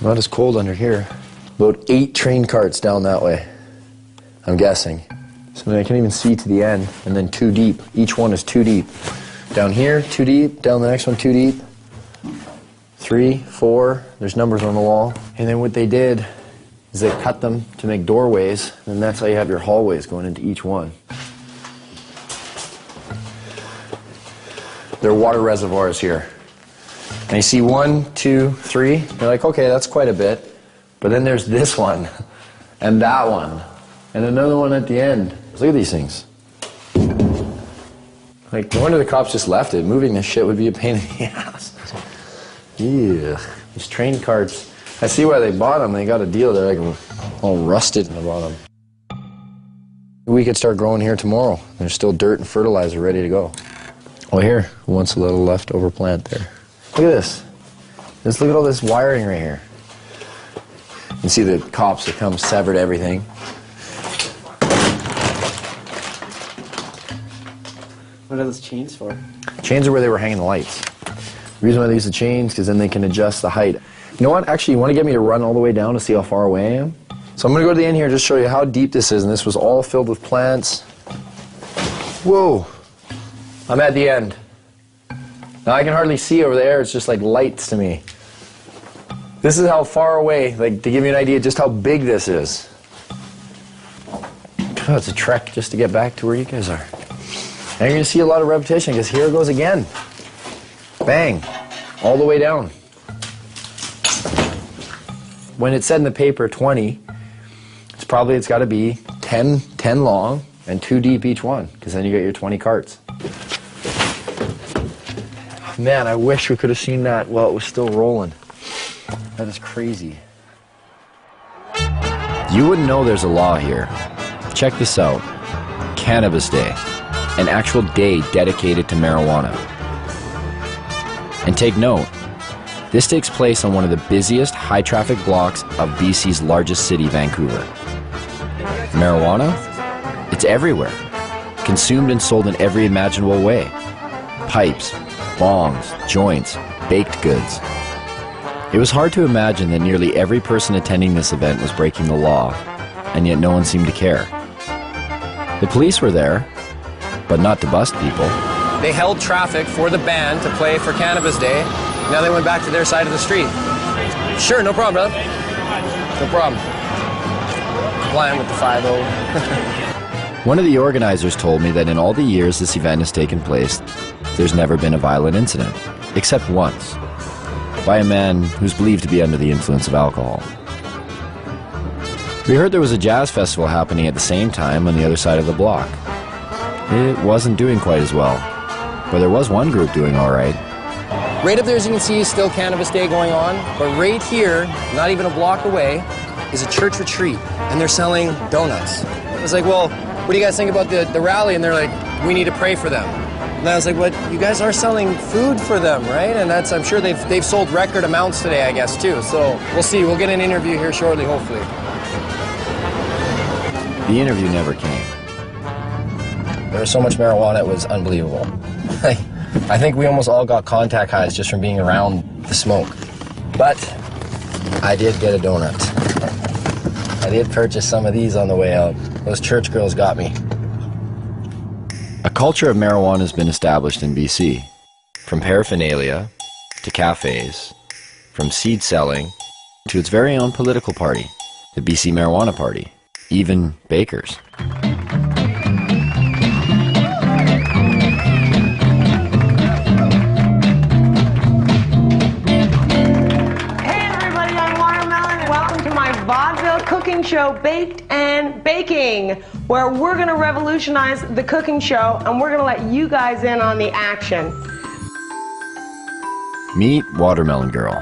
Not as cold under here. About 8 train carts down that way, I'm guessing. So I can even see to the end, and then 2 deep. Each one is 2 deep. Down here, 2 deep. Down the next one, 2 deep. 3, 4. There's numbers on the wall. And then what they did is they cut them to make doorways, and that's how you have your hallways going into each one. There are water reservoirs here. And you see 1, 2, 3. You're like, okay, that's quite a bit. But then there's this one, and that one, and another one at the end. Look at these things. Like, no wonder the cops just left it. Moving this shit would be a pain in the ass. Yeah, these train carts. I see why they bought them. They got a deal. They're like all rusted in the bottom. We could start growing here tomorrow. There's still dirt and fertilizer ready to go. Oh, here, once a little leftover plant there. Look at this. Just look at all this wiring right here. You can see the cops that come severed everything. What are those chains for? Chains are where they were hanging the lights. The reason why they use the chains, because then they can adjust the height. You know what? Actually, you want to get me to run all the way down to see how far away I am? So I'm going to go to the end here and just show you how deep this is. And this was all filled with plants. Whoa. I'm at the end. Now I can hardly see over there, it's just like lights to me. This is how far away, like to give you an idea just how big this is. God, it's a trek just to get back to where you guys are. And you're gonna see a lot of repetition because here it goes again. Bang, all the way down. When it said in the paper 20, it's got to be 10 long and 2 deep each one, because then you get your 20 carts. Man, I wish we could have seen that while it was still rolling. That is crazy. You wouldn't know there's a law here. Check this out. Cannabis Day. An actual day dedicated to marijuana. And take note, this takes place on one of the busiest high-traffic blocks of BC's largest city, Vancouver. Marijuana? It's everywhere. Consumed and sold in every imaginable way. Pipes, bongs, joints, baked goods. It was hard to imagine that nearly every person attending this event was breaking the law, and yet no one seemed to care. The police were there, but not to bust people. They held traffic for the band to play for Cannabis Day. Now they went back to their side of the street. Sure, no problem, brother. No problem. Complying with the 5-0. One of the organizers told me that in all the years this event has taken place, there's never been a violent incident, except once, by a man who's believed to be under the influence of alcohol. We heard there was a jazz festival happening at the same time on the other side of the block. It wasn't doing quite as well, but there was one group doing all right. Right up there, as you can see, is still Cannabis Day going on, but right here, not even a block away, is a church retreat, and they're selling donuts. I was like, well, what do you guys think about the rally? And they're like, we need to pray for them. And I was like, what? You guys are selling food for them, right? And that's, I'm sure they've sold record amounts today, I guess, too. So we'll see. We'll get an interview here shortly, hopefully. The interview never came. There was so much marijuana, it was unbelievable. I think we almost all got contact highs just from being around the smoke. But I did get a donut. I did purchase some of these on the way out. Those church girls got me. A culture of marijuana has been established in BC. From paraphernalia to cafes, from seed selling to its very own political party, the BC Marijuana Party, even bakers. Vaudeville cooking show, Baked and Baking, where we're going to revolutionize the cooking show and we're going to let you guys in on the action. Meet Watermelon Girl.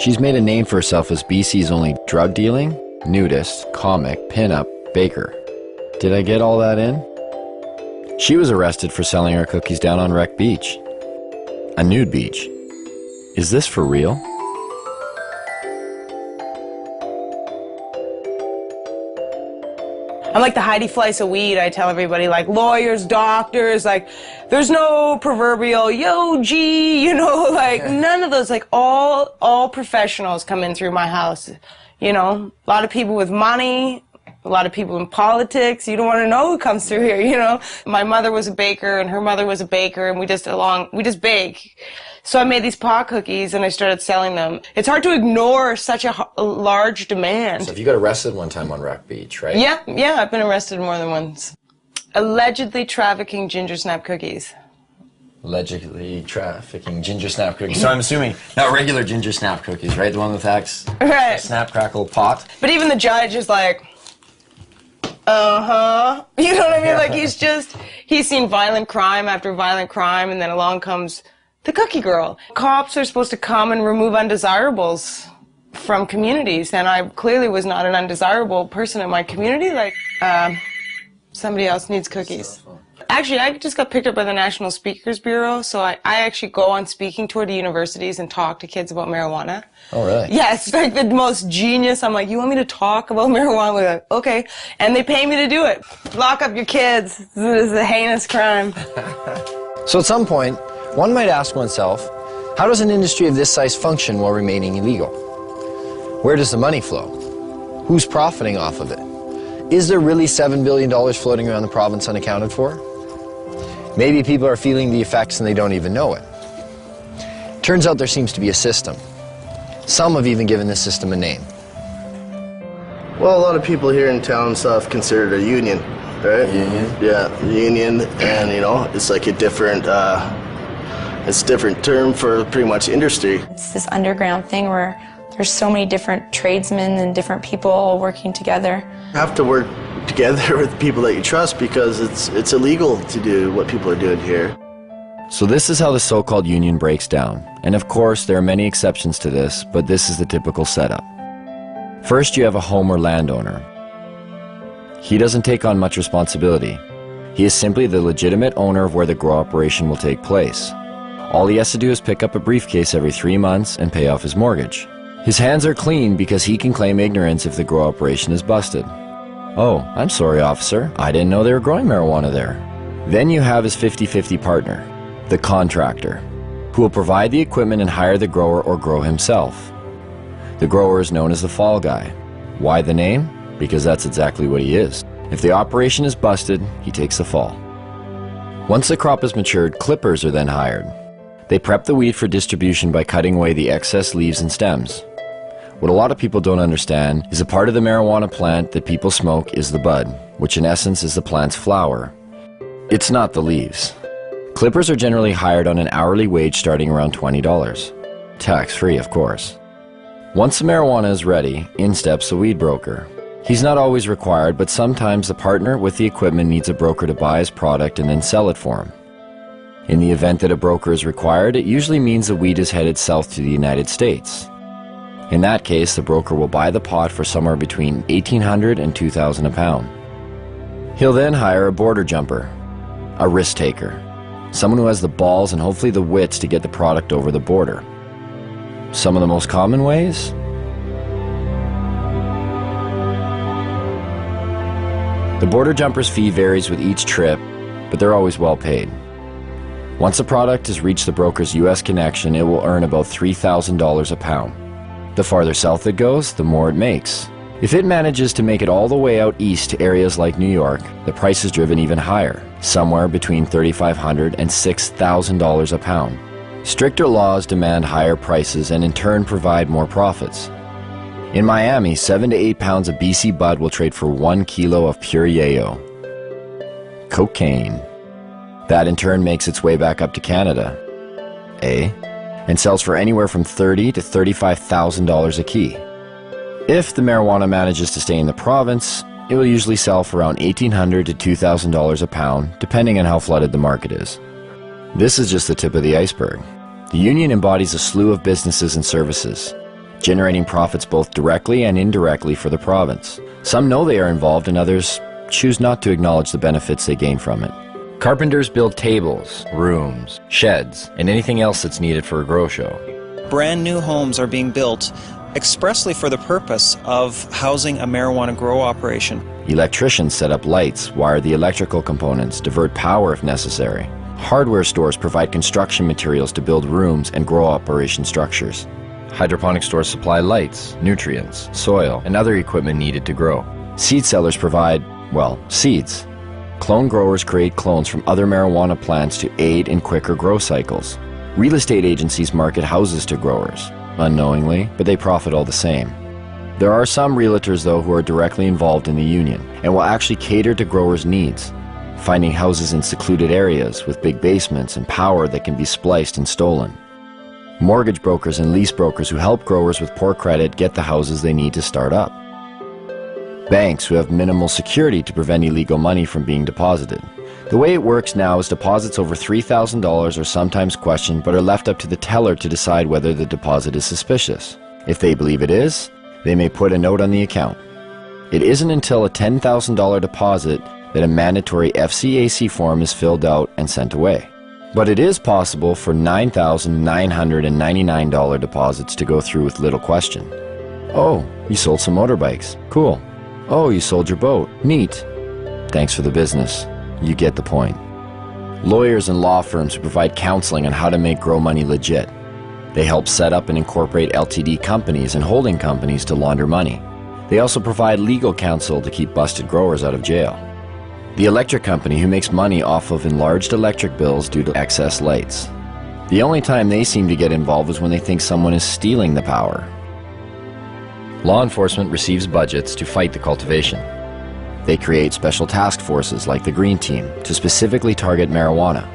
She's made a name for herself as BC's only drug dealing, nudist, comic, pin-up, baker. Did I get all that in? She was arrested for selling her cookies down on Wreck Beach. A nude beach. Is this for real? I'm like the Heidi Fleiss of weed. I tell everybody, like lawyers, doctors, like there's no proverbial yo G, you know, like none of those. Like all professionals come in through my house. You know, a lot of people with money, a lot of people in politics. You don't want to know who comes through here. You know, my mother was a baker and her mother was a baker, and we just bake. So I made these pot cookies and I started selling them. It's hard to ignore such a large demand. So if you got arrested one time on Wreck Beach, right? Yeah, I've been arrested more than once. Allegedly trafficking ginger snap cookies. Allegedly trafficking ginger snap cookies. So I'm assuming not regular ginger snap cookies, right? The one with right. Snap crackle pot. But even the judge is like, uh-huh. You know what I mean? Like he's seen violent crime after violent crime, and then along comes the cookie girl. Cops are supposed to come and remove undesirables from communities, and I clearly was not an undesirable person in my community. Like, somebody else needs cookies. Actually, I just got picked up by the National Speakers Bureau, so I actually go on speaking tour to universities and talk to kids about marijuana. Oh, really? Yeah, it's like the most genius. I'm like, you want me to talk about marijuana? We're like, okay. And they pay me to do it. Lock up your kids. This is a heinous crime. So at some point, one might ask oneself, how does an industry of this size function while remaining illegal? Where does the money flow? Who's profiting off of it? Is there really $7 billion floating around the province unaccounted for? Maybe people are feeling the effects and they don't even know it. Turns out there seems to be a system. Some have even given this system a name. Well, a lot of people here in town and stuff consider it a union, right? Union? Yeah, union, and you know, it's like a different, it's a different term for pretty much industry. It's this underground thing where there's so many different tradesmen and different people all working together. You have to work together with people that you trust because it's illegal to do what people are doing here. So this is how the so-called union breaks down. And of course, there are many exceptions to this, but this is the typical setup. First, you have a home or landowner. He doesn't take on much responsibility. He is simply the legitimate owner of where the grow operation will take place. All he has to do is pick up a briefcase every 3 months and pay off his mortgage. His hands are clean because he can claim ignorance if the grow operation is busted. Oh, I'm sorry, officer. I didn't know they were growing marijuana there. Then you have his 50-50 partner, the contractor, who will provide the equipment and hire the grower or grow himself. The grower is known as the fall guy. Why the name? Because that's exactly what he is. If the operation is busted, he takes the fall. Once the crop is matured, clippers are then hired. They prep the weed for distribution by cutting away the excess leaves and stems. What a lot of people don't understand is a part of the marijuana plant that people smoke is the bud, which in essence is the plant's flower. It's not the leaves. Clippers are generally hired on an hourly wage starting around $20. Tax-free, of course. Once the marijuana is ready, in steps the weed broker. He's not always required, but sometimes the partner with the equipment needs a broker to buy his product and then sell it for him. In the event that a broker is required, it usually means the weed is headed south to the United States. In that case, the broker will buy the pot for somewhere between $1,800 and $2,000 a pound. He'll then hire a border jumper, a risk taker, someone who has the balls and hopefully the wits to get the product over the border. Some of the most common ways? The border jumper's fee varies with each trip, but they're always well paid. Once the product has reached the broker's U.S. connection, it will earn about $3,000 a pound. The farther south it goes, the more it makes. If it manages to make it all the way out east to areas like New York, the price is driven even higher, somewhere between $3,500 and $6,000 a pound. Stricter laws demand higher prices and in turn provide more profits. In Miami, 7 to 8 pounds of BC bud will trade for 1 kilo of pure yayo. Cocaine. That in turn makes its way back up to Canada. And sells for anywhere from $30,000 to $35,000 a key. If the marijuana manages to stay in the province, it will usually sell for around $1,800 to $2,000 a pound, depending on how flooded the market is. This is just the tip of the iceberg. The union embodies a slew of businesses and services, generating profits both directly and indirectly for the province. Some know they are involved and others choose not to acknowledge the benefits they gain from it. Carpenters build tables, rooms, sheds, and anything else that's needed for a grow show. Brand new homes are being built expressly for the purpose of housing a marijuana grow operation. Electricians set up lights, wire the electrical components, divert power if necessary. Hardware stores provide construction materials to build rooms and grow operation structures. Hydroponic stores supply lights, nutrients, soil, and other equipment needed to grow. Seed sellers provide, well, seeds. Clone growers create clones from other marijuana plants to aid in quicker grow cycles. Real estate agencies market houses to growers, unknowingly, but they profit all the same. There are some realtors, though, who are directly involved in the union and will actually cater to growers' needs, finding houses in secluded areas with big basements and power that can be spliced and stolen. Mortgage brokers and lease brokers who help growers with poor credit get the houses they need to start up. Banks who have minimal security to prevent illegal money from being deposited. The way it works now is deposits over $3,000 are sometimes questioned but are left up to the teller to decide whether the deposit is suspicious. If they believe it is, they may put a note on the account. It isn't until a $10,000 deposit that a mandatory FCAC form is filled out and sent away. But it is possible for $9,999 deposits to go through with little question. Oh, you sold some motorbikes. Cool. Oh, you sold your boat. Neat. Thanks for the business. You get the point. Lawyers and law firms who provide counseling on how to make grow money legit. They help set up and incorporate LTD companies and holding companies to launder money. They also provide legal counsel to keep busted growers out of jail. the electric company who makes money off of enlarged electric bills due to excess lights. The only time they seem to get involved is when they think someone is stealing the power. Law enforcement receives budgets to fight the cultivation. They create special task forces like the Green Team to specifically target marijuana.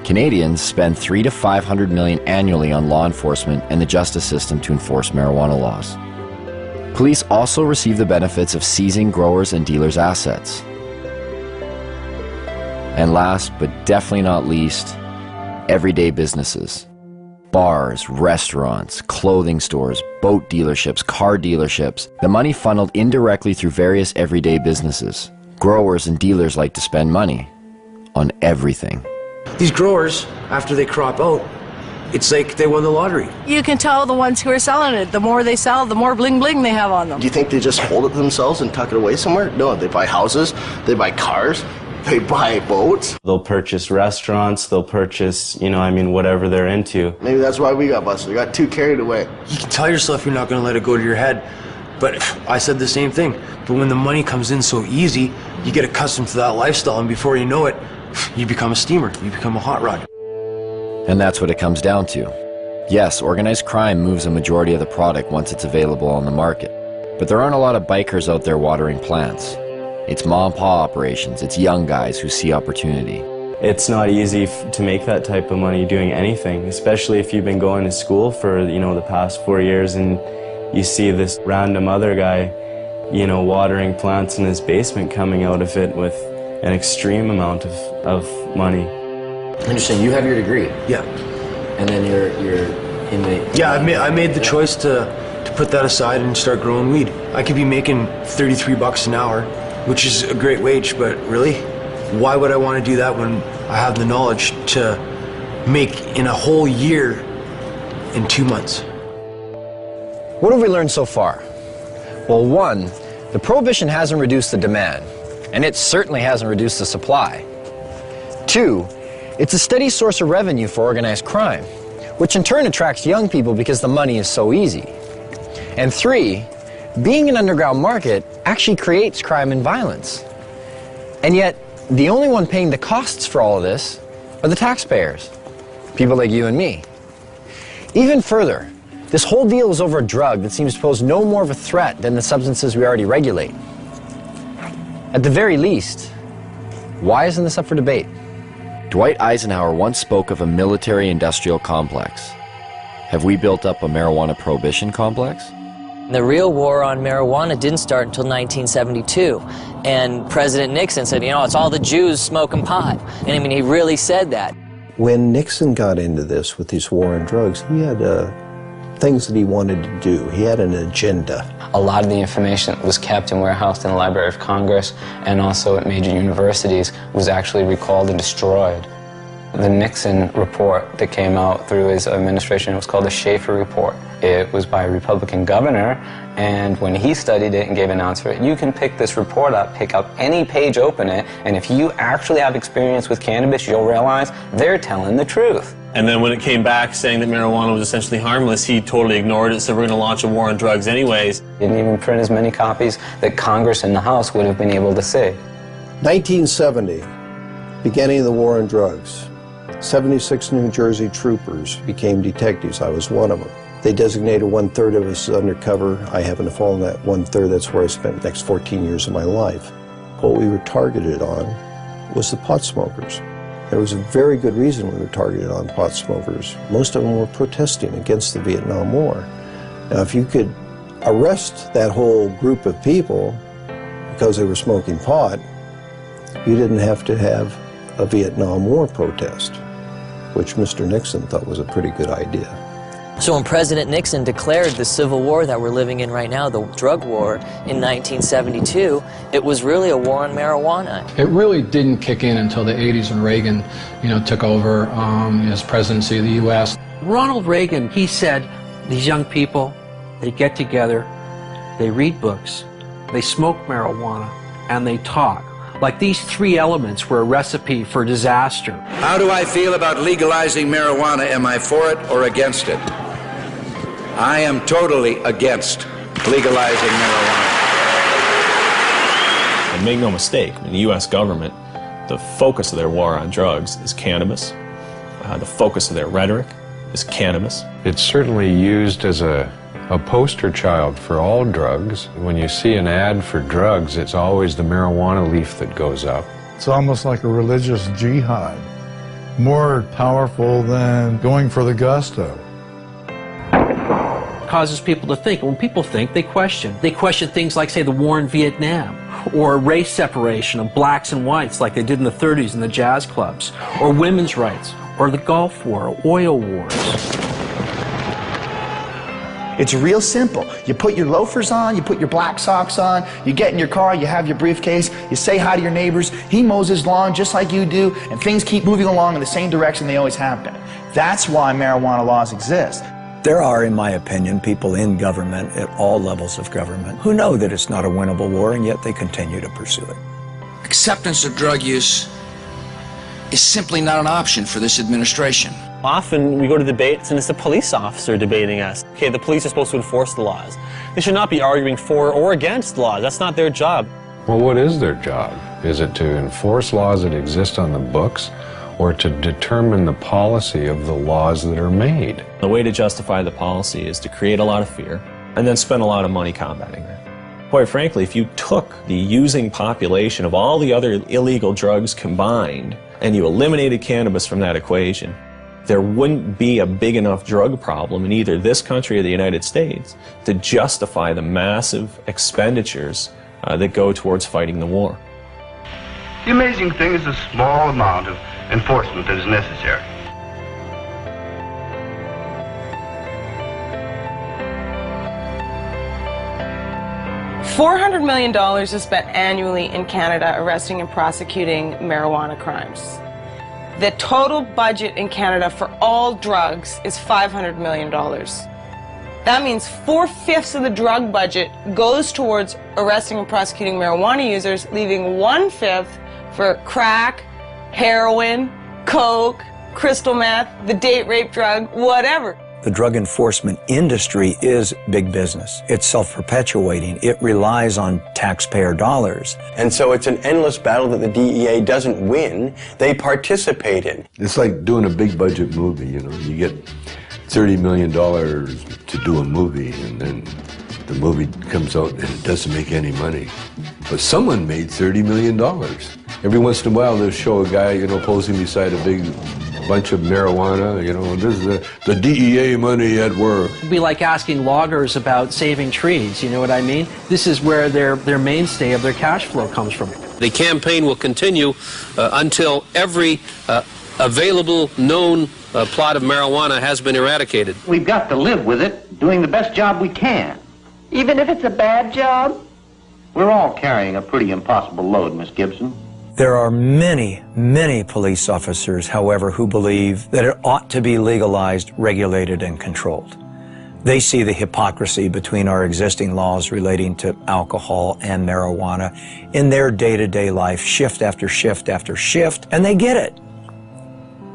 Canadians spend $300 to $500 million annually on law enforcement and the justice system to enforce marijuana laws. Police also receive the benefits of seizing growers' and dealers' assets. And last, but definitely not least, everyday businesses. Bars, restaurants, clothing stores, boat dealerships, car dealerships. The money funneled indirectly through various everyday businesses. Growers and dealers like to spend money on everything. These growers, after they crop out, it's like they won the lottery. You can tell the ones who are selling it. The more they sell, the more bling bling they have on them. Do you think they just hold it themselves and tuck it away somewhere? No, they buy houses, they buy cars, they buy boats. They'll purchase restaurants, they'll purchase, whatever they're into. Maybe that's why we got busted. We got too carried away. You can tell yourself you're not going to let it go to your head. But I said the same thing. But when the money comes in so easy, you get accustomed to that lifestyle, and before you know it, you become a steamer, you become a hot rod. And that's what it comes down to. Yes, organized crime moves a majority of the product once it's available on the market. But there aren't a lot of bikers out there watering plants. It's mom-and-pa operations, it's young guys who see opportunity. It's not easy to make that type of money doing anything, especially if you've been going to school for, the past 4 years and you see this random other guy, watering plants in his basement coming out of it with an extreme amount of money. Interesting. You have your degree. Yeah. And then you're in the... Yeah, I made the choice to put that aside and start growing weed. I could be making $33 an hour, which is a great wage, but really, why would I want to do that when I have the knowledge to make in a whole year in 2 months? What have we learned so far? Well, one, the prohibition hasn't reduced the demand, and it certainly hasn't reduced the supply. Two, it's a steady source of revenue for organized crime, which in turn attracts young people because the money is so easy. And three, being an underground market actually creates crime and violence. And yet, the only one paying the costs for all of this are the taxpayers, people like you and me. Even further, this whole deal is over a drug that seems to pose no more of a threat than the substances we already regulate. At the very least, why isn't this up for debate? Dwight Eisenhower once spoke of a military-industrial complex. Have we built up a marijuana prohibition complex? The real war on marijuana didn't start until 1972, and President Nixon said, it's all the Jews smoking pot. And he really said that. When Nixon got into this with his war on drugs, he had things that he wanted to do. He had an agenda. A lot of the information that was kept and warehoused in the Library of Congress and also at major universities was actually recalled and destroyed. The Nixon report that came out through his administration, it was called the Schaefer Report. It was by a Republican governor, and when he studied it and gave an answer, you can pick this report up, pick up any page, open it, and if you actually have experience with cannabis, you'll realize they're telling the truth. And then when it came back saying that marijuana was essentially harmless, he totally ignored it, so we're going to launch a war on drugs anyways. He didn't even print as many copies that Congress and the House would have been able to see. 1970, beginning of the war on drugs. 76 New Jersey troopers became detectives. I was one of them. They designated 1/3 of us as undercover. I happened to fall in that 1/3. That's where I spent the next 14 years of my life. What we were targeted on was the pot smokers. There was a very good reason we were targeted on pot smokers. Most of them were protesting against the Vietnam War. Now, if you could arrest that whole group of people because they were smoking pot, you didn't have to have a Vietnam War protest, which Mr. Nixon thought was a pretty good idea. So when President Nixon declared the civil war that we're living in right now, the drug war, in 1972, it was really a war on marijuana. It really didn't kick in until the 80s when Reagan, took over his presidency of the U.S. Ronald Reagan, he said, these young people, they get together, they read books, they smoke marijuana, and they talk. Like these three elements were a recipe for disaster. How do I feel about legalizing marijuana? Am I for it or against it? I am totally against legalizing marijuana. And make no mistake, I mean, the U.S. government, the focus of their war on drugs is cannabis. The focus of their rhetoric is cannabis. It's certainly used as a poster child for all drugs. When you see an ad for drugs, it's always the marijuana leaf that goes up. It's almost like a religious jihad, more powerful than going for the gusto. Causes people to think. When people think, they question. They question things like, say, the war in Vietnam, or race separation of blacks and whites like they did in the 30s in the jazz clubs, or women's rights, or the Gulf War, or oil wars. It's real simple. You put your loafers on, you put your black socks on, you get in your car, you have your briefcase, you say hi to your neighbors, he mows his lawn just like you do, and things keep moving along in the same direction they always have been. That's why marijuana laws exist. There are, in my opinion, people in government at all levels of government who know that it's not a winnable war, and yet they continue to pursue it. Acceptance of drug use is simply not an option for this administration. Often we go to debates and it's a police officer debating us. Okay, the police are supposed to enforce the laws. They should not be arguing for or against laws. That's not their job. Well, what is their job? Is it to enforce laws that exist on the books, or to determine the policy of the laws that are made? The way to justify the policy is to create a lot of fear and then spend a lot of money combating that. Quite frankly, if you took the using population of all the other illegal drugs combined and you eliminated cannabis from that equation, there wouldn't be a big enough drug problem in either this country or the United States to justify the massive expenditures that go towards fighting the war. The amazing thing is the small amount of enforcement that is necessary. $400 million is spent annually in Canada arresting and prosecuting marijuana crimes. The total budget in Canada for all drugs is $500 million. That means 4/5 of the drug budget goes towards arresting and prosecuting marijuana users, leaving 1/5 for crack, heroin, coke, crystal meth, the date rape drug, whatever. The drug enforcement industry is big business. It's self-perpetuating. It relies on taxpayer dollars. And so it's an endless battle that the DEA doesn't win, they participate in. It's like doing a big budget movie, you know. You get $30 million to do a movie, and then the movie comes out and it doesn't make any money. But someone made $30 million. Every once in a while they'll show a guy, you know, posing beside a big bunch of marijuana, you know, this is the DEA money at work. It'd be like asking loggers about saving trees, you know what I mean? This is where their mainstay of their cash flow comes from. The campaign will continue until every available known plot of marijuana has been eradicated. We've got to live with it, doing the best job we can. Even if it's a bad job? We're all carrying a pretty impossible load, Miss Gibson. There are many, many police officers, however, who believe that it ought to be legalized, regulated, and controlled. They see the hypocrisy between our existing laws relating to alcohol and marijuana in their day-to-day life, shift after shift after shift, and they get it.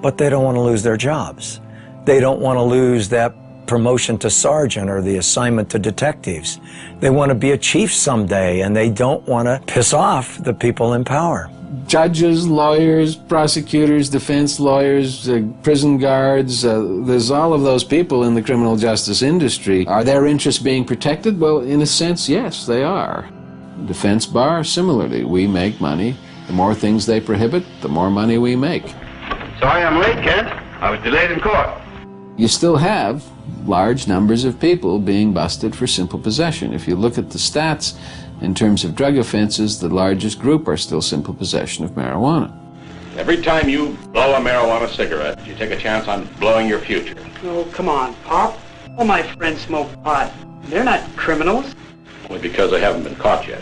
But they don't want to lose their jobs. They don't want to lose that promotion to sergeant or the assignment to detectives. They want to be a chief someday, and they don't want to piss off the people in power. Judges, lawyers, prosecutors, defense lawyers, prison guards, there's all of those people in the criminal justice industry. Are their interests being protected? Well, in a sense, yes, they are. Defense bar, similarly, we make money. The more things they prohibit, the more money we make. Sorry I'm late, Kent. I was delayed in court. You still have large numbers of people being busted for simple possession. If you look at the stats, in terms of drug offenses, the largest group are still simple possession of marijuana. Every time you blow a marijuana cigarette, you take a chance on blowing your future. Oh, come on, Pop. All my friends smoke pot. They're not criminals. Only because they haven't been caught yet.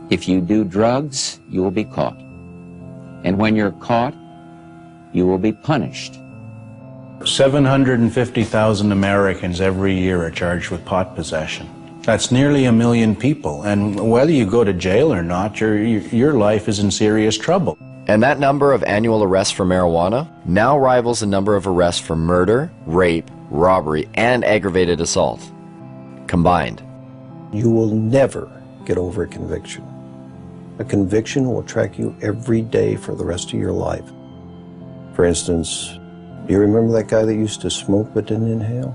If you do drugs, you will be caught. And when you're caught, you will be punished. 750,000 Americans every year are charged with pot possession. That's nearly 1 million people, and whether you go to jail or not, your life is in serious trouble. And that number of annual arrests for marijuana now rivals the number of arrests for murder, rape, robbery, and aggravated assault combined. You will never get over a conviction. A conviction will track you every day for the rest of your life. For instance, do you remember that guy that used to smoke but didn't inhale?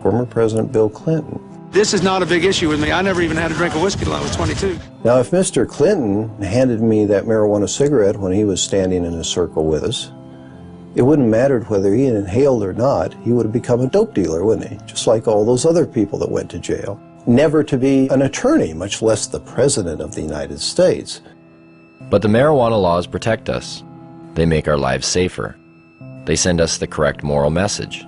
Former President Bill Clinton. This is not a big issue with me. I never even had a drink of whiskey till I was 22. Now, if Mr. Clinton handed me that marijuana cigarette when he was standing in a circle with us, it wouldn't matter whether he inhaled or not. He would have become a dope dealer, wouldn't he? Just like all those other people that went to jail. Never to be an attorney, much less the President of the United States. But the marijuana laws protect us. They make our lives safer. They send us the correct moral message.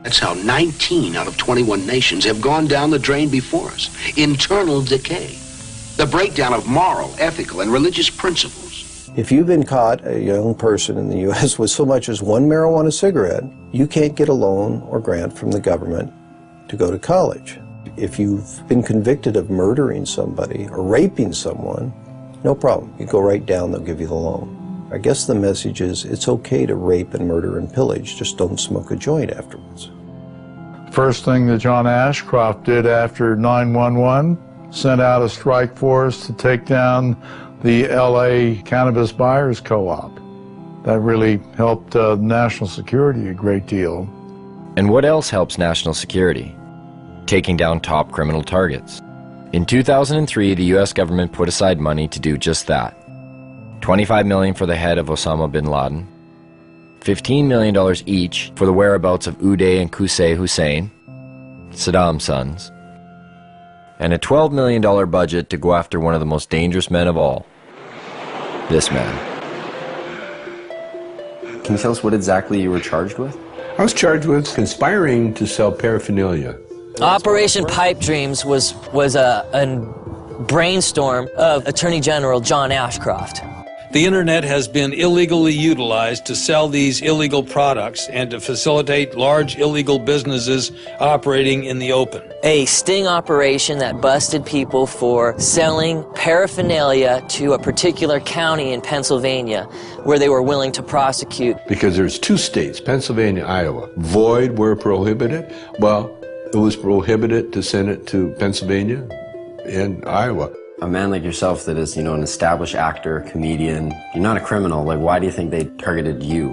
That's how 19 out of 21 nations have gone down the drain before us. Internal decay. The breakdown of moral, ethical, and religious principles. If you've been caught, a young person in the U.S., with so much as one marijuana cigarette, you can't get a loan or grant from the government to go to college. If you've been convicted of murdering somebody or raping someone, no problem. You go right down, they'll give you the loan. I guess the message is it's okay to rape and murder and pillage, just don't smoke a joint afterwards. First thing that John Ashcroft did after 9/11, sent out a strike force to take down the LA Cannabis Buyers Co-op. That really helped national security a great deal. And what else helps national security? Taking down top criminal targets. In 2003, the US government put aside money to do just that. $25 million for the head of Osama bin Laden, $15 million each for the whereabouts of Uday and Qusay Hussein, Saddam's sons, and a $12 million budget to go after one of the most dangerous men of all, this man. Can you tell us what exactly you were charged with? I was charged with conspiring to sell paraphernalia. Operation Pipe Dreams was a brainstorm of Attorney General John Ashcroft. The internet has been illegally utilized to sell these illegal products and to facilitate large illegal businesses operating in the open. A sting operation that busted people for selling paraphernalia to a particular county in Pennsylvania where they were willing to prosecute. Because there's two states, Pennsylvania, Iowa. Void were prohibited. Well, it was prohibited to send it to Pennsylvania and Iowa. A man like yourself that is, an established actor, comedian, you're not a criminal. Like, why do you think they targeted you?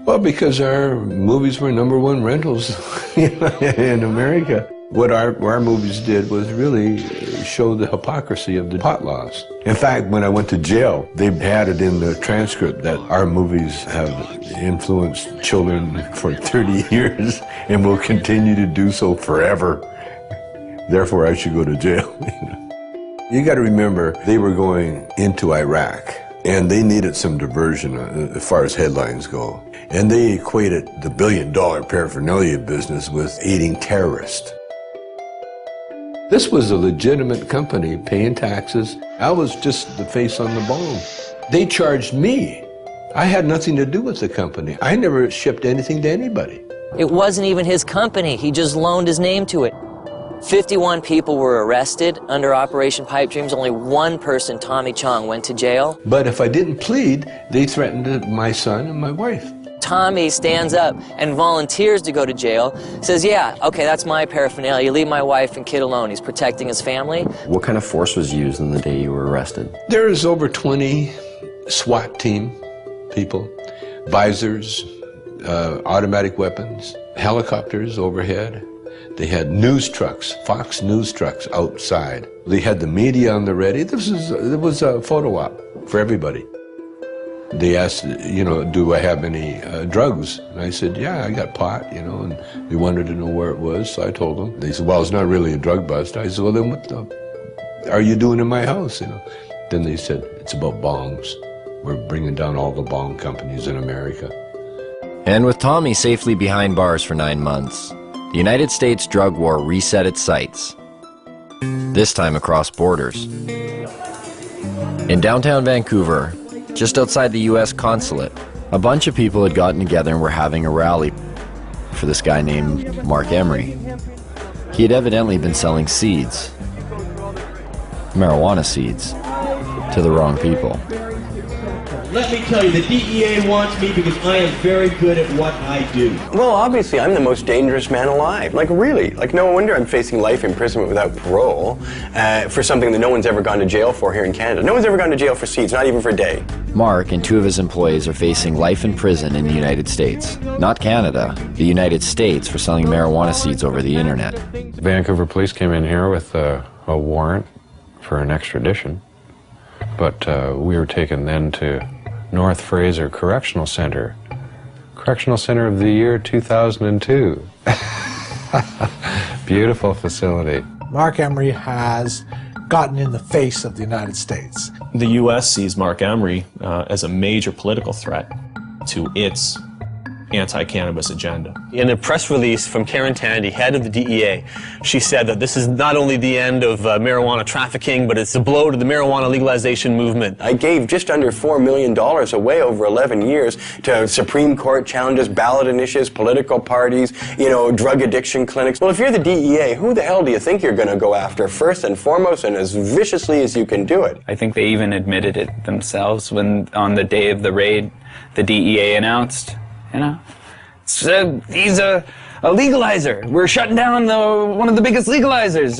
Well, because our movies were #1 rentals in America. What our movies did was really show the hypocrisy of the pot laws. In fact, when I went to jail, they had it in the transcript that our movies have influenced children for 30 years and will continue to do so forever. Therefore, I should go to jail. You got to remember, they were going into Iraq, and they needed some diversion as far as headlines go. And they equated the billion-dollar paraphernalia business with aiding terrorists. This was a legitimate company paying taxes. I was just the face on the bone. They charged me. I had nothing to do with the company. I never shipped anything to anybody. It wasn't even his company. He just loaned his name to it. 51 people were arrested under Operation Pipe Dreams. Only one person, Tommy Chong, went to jail. But if I didn't plead, they threatened my son and my wife. Tommy stands up and volunteers to go to jail, says, yeah, okay, that's my paraphernalia. You leave my wife and kid alone. He's protecting his family. What kind of force was used on the day you were arrested? There's over 20 SWAT team people, visors, automatic weapons, helicopters overhead. They had news trucks, Fox News trucks outside. They had the media on the ready. It was a photo op for everybody. They asked, do I have any drugs? And I said, yeah, I got pot, and they wanted to know where it was, so I told them. They said, well, it's not really a drug bust. I said, well, then what are you doing in my house, Then they said, it's about bongs. We're bringing down all the bong companies in America. And with Tommy safely behind bars for 9 months, the United States drug war reset its sights, this time across borders. In downtown Vancouver, just outside the US consulate, a bunch of people had gotten together and were having a rally for this guy named Mark Emery. He had evidently been selling seeds, marijuana seeds, to the wrong people. America. Let me tell you, the DEA wants me because I am very good at what I do. Well, obviously, I'm the most dangerous man alive. Like, really. Like, no wonder I'm facing life imprisonment without parole for something that no one's ever gone to jail for here in Canada. No one's ever gone to jail for seeds, not even for a day. Mark and two of his employees are facing life in prison in the United States. Not Canada, the United States, for selling marijuana seeds over the internet. Vancouver police came in here with a warrant for an extradition, but we were taken then to North Fraser Correctional Center. Correctional Center of the year 2002. Beautiful facility. Mark Emery has gotten in the face of the United States. The U.S. sees Mark Emery as a major political threat to its anti-cannabis agenda. In a press release from Karen Tandy, head of the DEA, she said that this is not only the end of marijuana trafficking, but it's a blow to the marijuana legalization movement. I gave just under $4 million away over 11 years to Supreme Court challenges, ballot initiatives, political parties, drug addiction clinics. Well, if you're the DEA, who the hell do you think you're going to go after first and foremost and as viciously as you can do it? I think they even admitted it themselves when on the day of the raid, the DEA announced, he's a legalizer. We're shutting down one of the biggest legalizers.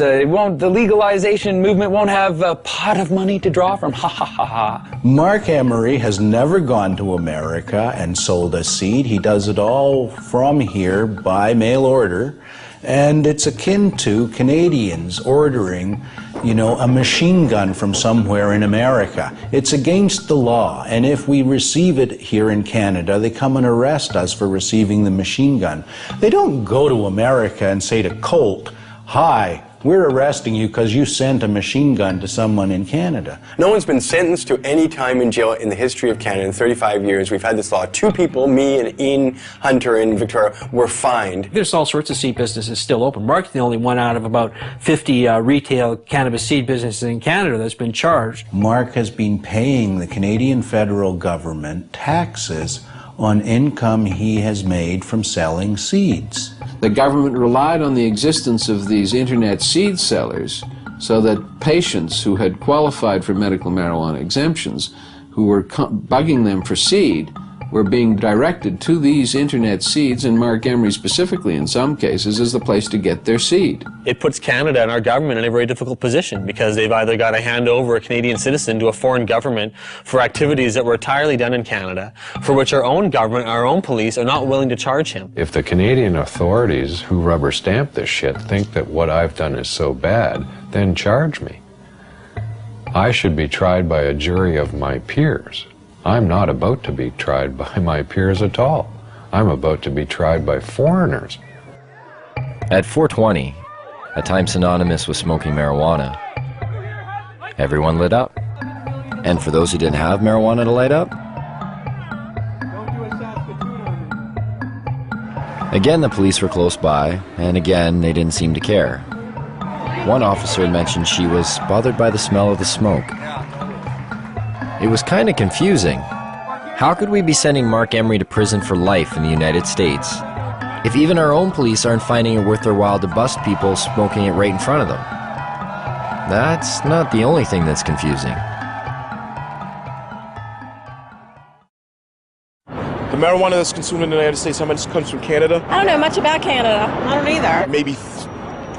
The legalization movement won't have a pot of money to draw from. Ha ha ha ha. Mark Emery has never gone to America and sold a seed. He does it all from here by mail order. And it's akin to Canadians ordering, a machine gun from somewhere in America. It's against the law, and if we receive it here in Canada, they come and arrest us for receiving the machine gun. They don't go to America and say to Colt, "Hi, we're arresting you because you sent a machine gun to someone in Canada." No one's been sentenced to any time in jail in the history of Canada in 35 years. We've had this law. 2 people, me and Ian Hunter in Victoria, were fined. There's all sorts of seed businesses still open. Mark's the only one out of about 50 retail cannabis seed businesses in Canada that's been charged. Mark has been paying the Canadian federal government taxes on income he has made from selling seeds. The government relied on the existence of these internet seed sellers so that patients who had qualified for medical marijuana exemptions, who were bugging them for seed, were being directed to these internet seeds, and Mark Emery specifically in some cases is the place to get their seed. It puts Canada and our government in a very difficult position because they've either got to hand over a Canadian citizen to a foreign government for activities that were entirely done in Canada, for which our own government, our own police are not willing to charge him. If the Canadian authorities who rubber stamp this shit think that what I've done is so bad, then charge me. I should be tried by a jury of my peers. I'm not about to be tried by my peers at all. I'm about to be tried by foreigners. At 420, a time synonymous with smoking marijuana, everyone lit up. And for those who didn't have marijuana to light up, again the police were close by, and again they didn't seem to care. One officer had mentioned she was bothered by the smell of the smoke. It was kind of confusing. How could we be sending Mark Emery to prison for life in the United States if even our own police aren't finding it worth their while to bust people smoking it right in front of them? That's not the only thing that's confusing. The marijuana that's consumed in the United States, how much comes from Canada? I don't know much about Canada. I don't either. Maybe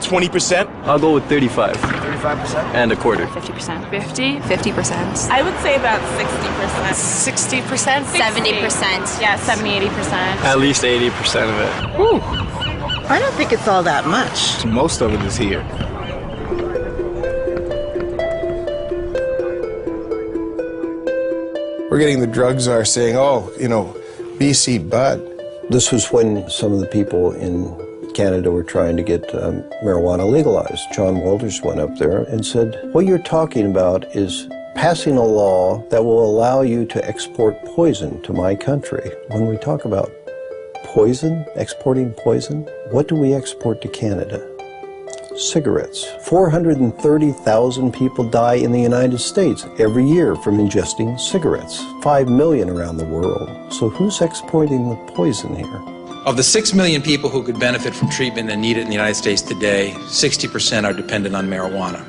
20%? I'll go with 35. 35%? And a quarter. 50%. 50%. I would say about 60%. 60%? 70%. Yeah, 70-80%. At least 80% of it. Whew. I don't think it's all that much. Most of it is here. We're getting the drug czar saying, BC Bud. This was when some of the people in Canada were trying to get marijuana legalized. John Walters went up there and said, what you're talking about is passing a law that will allow you to export poison to my country. When we talk about poison, exporting poison, what do we export to Canada? Cigarettes. 430,000 people die in the United States every year from ingesting cigarettes. 5 million around the world. So who's exporting the poison here? Of the 6 million people who could benefit from treatment and need it in the United States today, 60% are dependent on marijuana.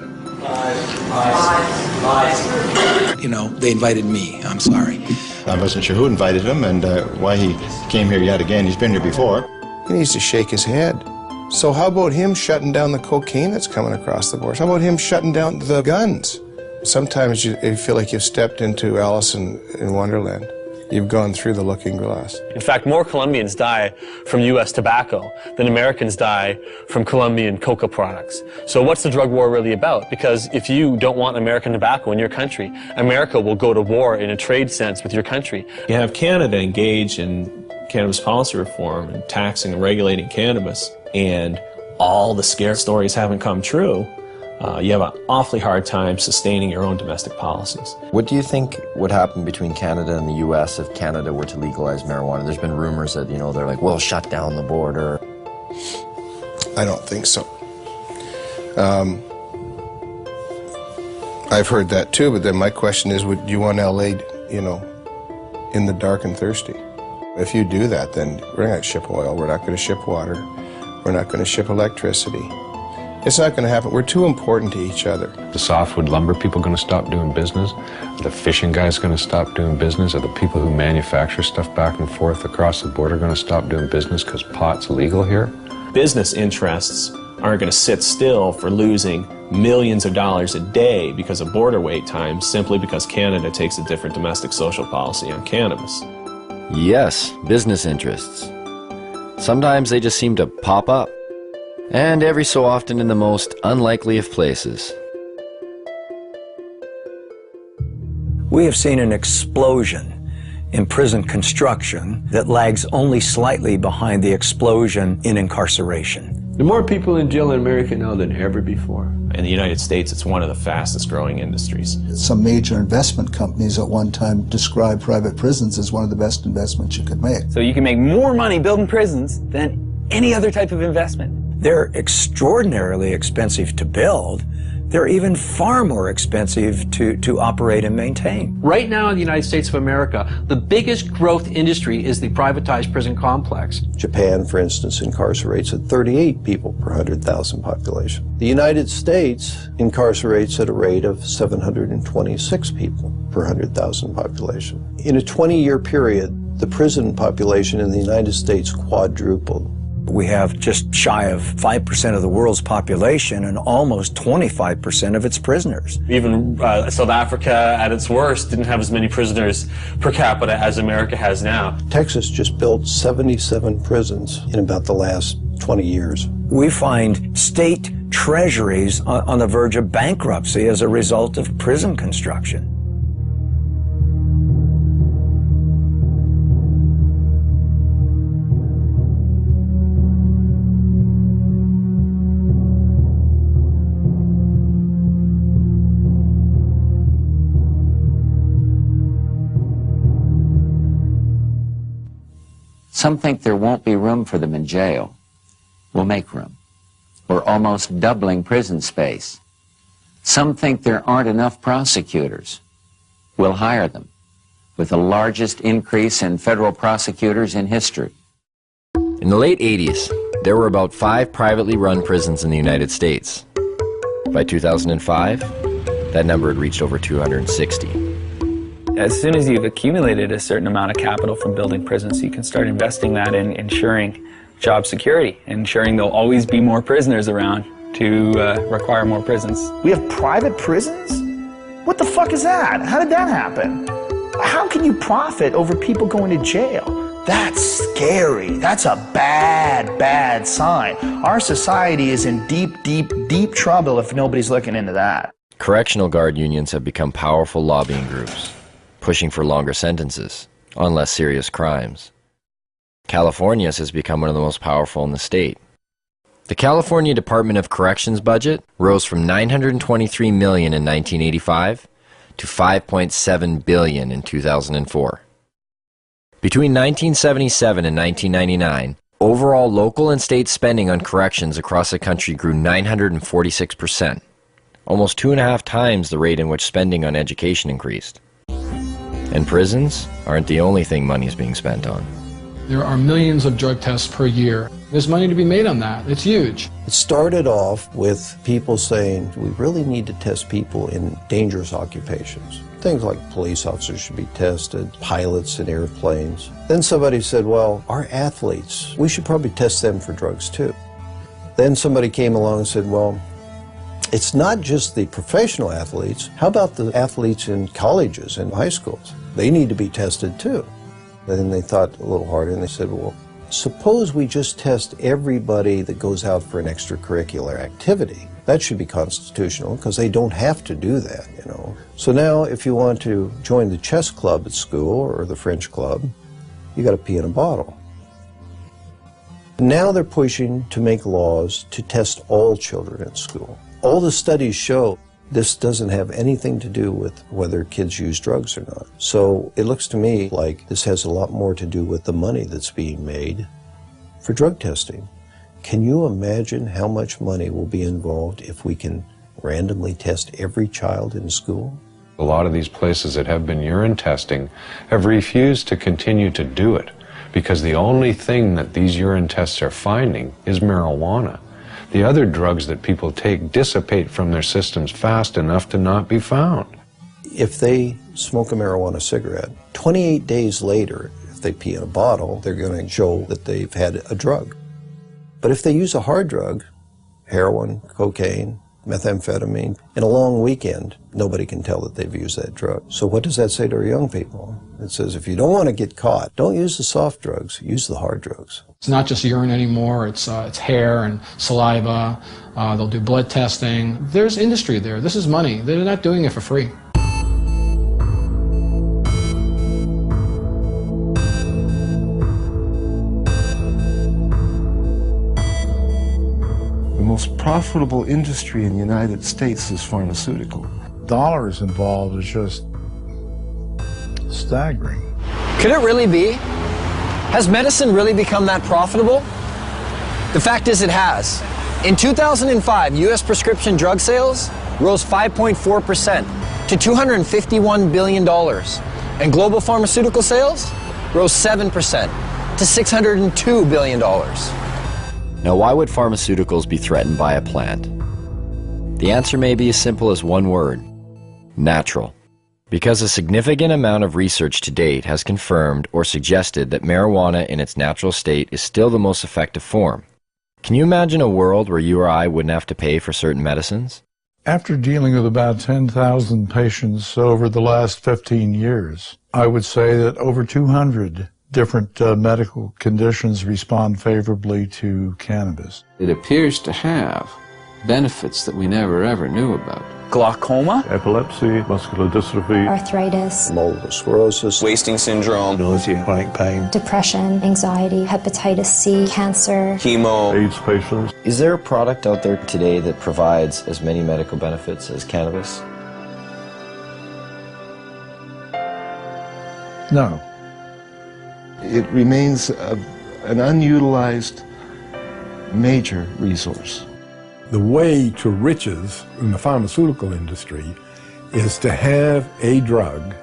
You know, they invited me. I'm sorry. I wasn't sure who invited him and why he came here yet again. He's been here before. He needs to shake his head. So how about him shutting down the cocaine that's coming across the border? How about him shutting down the guns? Sometimes you feel like you've stepped into Alice in Wonderland. You've gone through the looking glass. In fact, more Colombians die from U.S. tobacco than Americans die from Colombian coca products. So what's the drug war really about? Because if you don't want American tobacco in your country, America will go to war in a trade sense with your country. You have Canada engage in cannabis policy reform and taxing and regulating cannabis, and all the scare stories haven't come true. You have an awfully hard time sustaining your own domestic policies. What do you think would happen between Canada and the U.S. if Canada were to legalize marijuana? There's been rumors that, they're like, we'll shut down the border. I don't think so. I've heard that too, but then my question is, would you want L.A., in the dark and thirsty? If you do that, then we're not going to ship oil, we're not going to ship water, we're not going to ship electricity. It's not going to happen. We're too important to each other. The softwood lumber people going to stop doing business? Are the fishing guys going to stop doing business? Are the people who manufacture stuff back and forth across the border going to stop doing business because pot's illegal here? Business interests aren't going to sit still for losing millions of dollars a day because of border wait times simply because Canada takes a different domestic social policy on cannabis. Yes, business interests. Sometimes they just seem to pop up. And every so often in the most unlikely of places. We have seen an explosion in prison construction that lags only slightly behind the explosion in incarceration. There are more people in jail in America now than ever before. In the United States, it's one of the fastest growing industries. Some major investment companies at one time described private prisons as one of the best investments you could make. So you can make more money building prisons than any other type of investment. They're extraordinarily expensive to build. They're even far more expensive to operate and maintain. Right now in the United States of America, the biggest growth industry is the privatized prison complex. Japan, for instance, incarcerates at 38 people per 100,000 population. The United States incarcerates at a rate of 726 people per 100,000 population. In a 20-year period, the prison population in the United States quadrupled. We have just shy of 5% of the world's population and almost 25% of its prisoners. Even South Africa, at its worst, didn't have as many prisoners per capita as America has now. Texas just built 77 prisons in about the last 20 years. We find state treasuries on the verge of bankruptcy as a result of prison construction. Some think there won't be room for them in jail. We'll make room. We're almost doubling prison space. Some think there aren't enough prosecutors. We'll hire them, with the largest increase in federal prosecutors in history. In the late 80s, there were about 5 privately run prisons in the United States. By 2005, that number had reached over 260. As soon as you've accumulated a certain amount of capital from building prisons, you can start investing that in ensuring job security, ensuring there'll always be more prisoners around to require more prisons. We have private prisons? What the fuck is that? How did that happen? How can you profit over people going to jail? That's scary. That's a bad, bad sign. Our society is in deep, deep, deep trouble if nobody's looking into that. Correctional guard unions have become powerful lobbying groups, pushing for longer sentences on less serious crimes. California's has become one of the most powerful in the state. The California Department of Corrections budget rose from $923 million in 1985 to $5.7 billion in 2004. Between 1977 and 1999, overall local and state spending on corrections across the country grew 946%, almost 2.5 times the rate in which spending on education increased. And prisons aren't the only thing money is being spent on. There are millions of drug tests per year. There's money to be made on that. It's huge. It started off with people saying we really need to test people in dangerous occupations. Things like police officers should be tested, pilots in airplanes. Then somebody said, well, our athletes, we should probably test them for drugs too. Then somebody came along and said, well, it's not just the professional athletes. How about the athletes in colleges and high schools? They need to be tested too. Then they thought a little harder and they said, well, suppose we just test everybody that goes out for an extracurricular activity. That should be constitutional because they don't have to do that, you know. So now if you want to join the chess club at school or the French club, you got to pee in a bottle. Now they're pushing to make laws to test all children at school. All the studies show this doesn't have anything to do with whether kids use drugs or not. So it looks to me like this has a lot more to do with the money that's being made for drug testing. Can you imagine how much money will be involved if we can randomly test every child in school? A lot of these places that have been urine testing have refused to continue to do it because the only thing that these urine tests are finding is marijuana. The other drugs that people take dissipate from their systems fast enough to not be found. If they smoke a marijuana cigarette, 28 days later, if they pee in a bottle, they're going to show that they've had a drug. But if they use a hard drug, heroin, cocaine, methamphetamine, in a long weekend, nobody can tell that they've used that drug. So what does that say to our young people? It says if you don't want to get caught, don't use the soft drugs, use the hard drugs. It's not just urine anymore, it's hair and saliva. They'll do blood testing. There's industry there. This is money. They're not doing it for free. The most profitable industry in the United States is pharmaceutical. Dollars involved is just staggering. Could it really be? Has medicine really become that profitable? The fact is it has. In 2005, U.S. prescription drug sales rose 5.4% to $251 billion, and global pharmaceutical sales rose 7% to $602 billion. Now, why would pharmaceuticals be threatened by a plant? The answer may be as simple as one word: natural. Because a significant amount of research to date has confirmed or suggested that marijuana in its natural state is still the most effective form. Can you imagine a world where you or I wouldn't have to pay for certain medicines? After dealing with about 10,000 patients over the last 15 years, I would say that over 200 different medical conditions respond favorably to cannabis. It appears to have benefits that we never ever knew about. Glaucoma, epilepsy, muscular dystrophy, Arthritis, multiple sclerosis, wasting syndrome, nausea, chronic pain, depression, anxiety, hepatitis C, cancer, chemo, AIDS patients. Is there a product out there today that provides as many medical benefits as cannabis? No. It remains an unutilized major resource. The way to riches in the pharmaceutical industry is to have a drug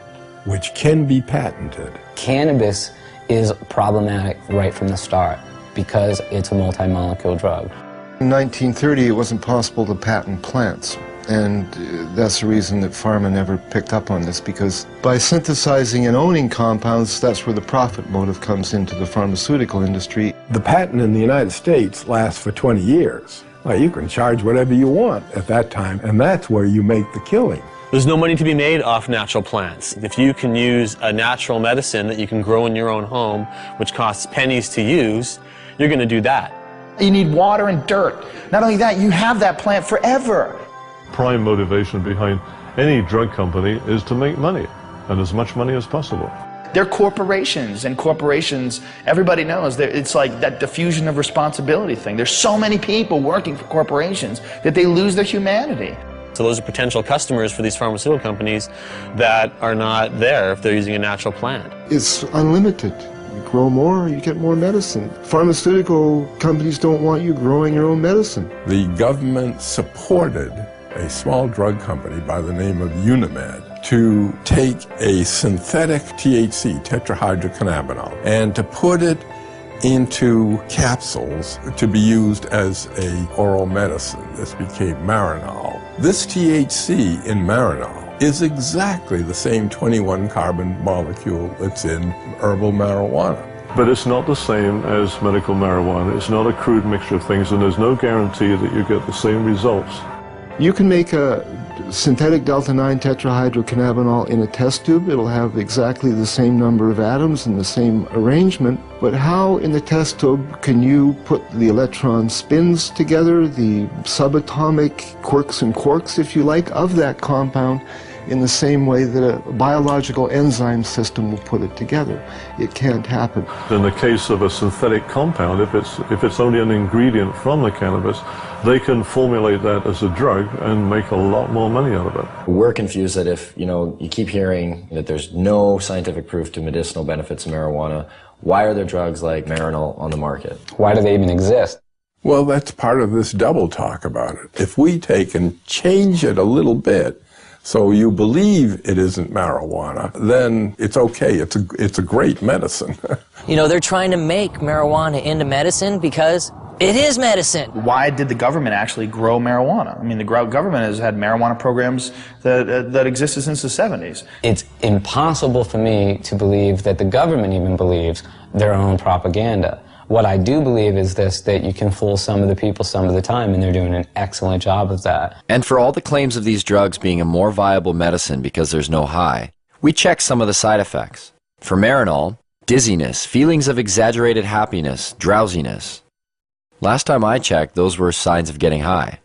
which can be patented. Cannabis is problematic right from the start because it's a multi-molecule drug. In 1930, it wasn't possible to patent plants. And that's the reason that pharma never picked up on this, because by synthesizing and owning compounds, that's where the profit motive comes into the pharmaceutical industry. The patent in the United States lasts for 20 years. Well, you can charge whatever you want at that time, and that's where you make the killing. There's no money to be made off natural plants. If you can use a natural medicine that you can grow in your own home, which costs pennies to use, you're going to do that. You need water and dirt. Not only that, you have that plant forever. Prime motivation behind any drug company is to make money, and as much money as possible. They're corporations, and corporations, everybody knows that it's like that diffusion of responsibility thing. There's so many people working for corporations that they lose their humanity. So those are potential customers for these pharmaceutical companies that are not there if they're using a natural plant. It's unlimited. You grow more, you get more medicine. Pharmaceutical companies don't want you growing your own medicine. The government supported a small drug company by the name of Unimed to take a synthetic THC, tetrahydrocannabinol, and to put it into capsules to be used as a oral medicine. This became Marinol. This THC in Marinol is exactly the same 21 carbon molecule that's in herbal marijuana. But it's not the same as medical marijuana. It's not a crude mixture of things, and there's no guarantee that you get the same results. You can make a synthetic delta-9 tetrahydrocannabinol in a test tube. It'll have exactly the same number of atoms and the same arrangement. But how in the test tube can you put the electron spins together, the subatomic quirks and quarks, if you like, of that compound in the same way that a biological enzyme system will put it together? It can't happen. In the case of a synthetic compound, if it's only an ingredient from the cannabis, they can formulate that as a drug and make a lot more money out of it. We're confused that if, you keep hearing that there's no scientific proof to medicinal benefits of marijuana, why are there drugs like Marinol on the market? Why do they even exist? Well, that's part of this double talk about it. If we take and change it a little bit so you believe it isn't marijuana, then it's okay. It's a great medicine. They're trying to make marijuana into medicine because it is medicine. Why did the government actually grow marijuana? I mean, the government has had marijuana programs that existed since the 70s. It's impossible for me to believe that the government even believes their own propaganda. What I do believe is this, that you can fool some of the people some of the time, and they're doing an excellent job of that. And for all the claims of these drugs being a more viable medicine because there's no high, we check some of the side effects. For Marinol, dizziness, feelings of exaggerated happiness, drowsiness. Last time I checked, those were signs of getting high.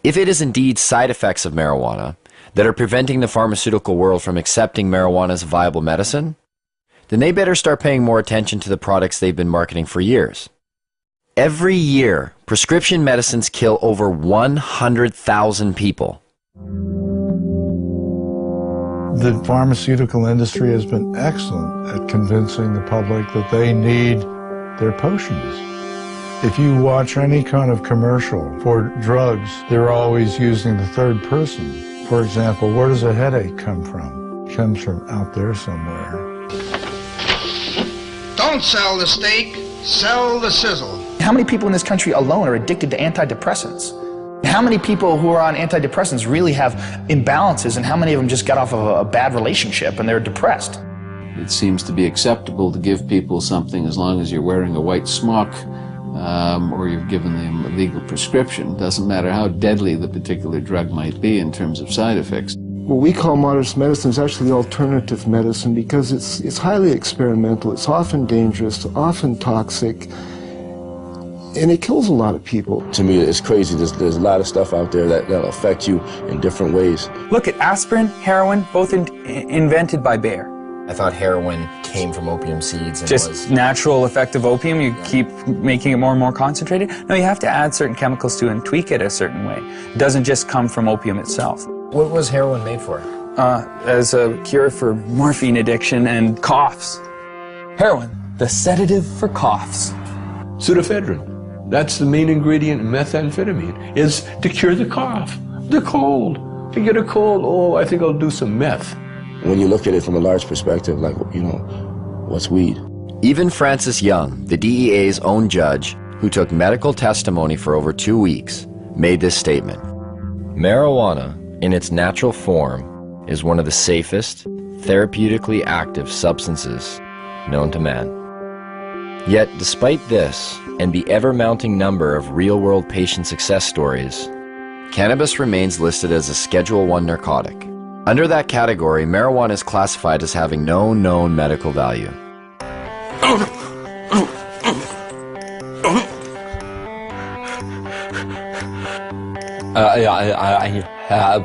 If it is indeed side effects of marijuana that are preventing the pharmaceutical world from accepting marijuana as a viable medicine, then they better start paying more attention to the products they've been marketing for years. Every year, prescription medicines kill over 100,000 people. The pharmaceutical industry has been excellent at convincing the public that they need their potions. If you watch any kind of commercial for drugs, they're always using the third person. For example, where does a headache come from? It comes from out there somewhere. Don't sell the steak, sell the sizzle. How many people in this country alone are addicted to antidepressants? How many people who are on antidepressants really have imbalances, and how many of them just got off of a bad relationship and they're depressed? It seems to be acceptable to give people something as long as you're wearing a white smock or you've given them a legal prescription. Doesn't matter how deadly the particular drug might be in terms of side effects. What we call modern medicine is actually alternative medicine because it's highly experimental, it's often dangerous, often toxic, and it kills a lot of people. To me, it's crazy. There's a lot of stuff out there that'll affect you in different ways. Look at aspirin, heroin, both invented by Bayer. I thought heroin came from opium seeds and Just natural effect of opium, you keep making it more and more concentrated? No, you have to add certain chemicals to it and tweak it a certain way. It doesn't just come from opium itself. What was heroin made for? As a cure for morphine addiction and coughs. Heroin, the sedative for coughs. Pseudoephedrine. That's the main ingredient in methamphetamine, is to cure the cough, the cold. You get a cold, oh, I think I'll do some meth. When you look at it from a large perspective, like, what's weed? Even Francis Young, the DEA's own judge, who took medical testimony for over 2 weeks, made this statement. Marijuana, in its natural form, is one of the safest, therapeutically active substances known to man. Yet, despite this, and the ever-mounting number of real-world patient success stories, cannabis remains listed as a Schedule I narcotic. Under that category, marijuana is classified as having no known medical value. I have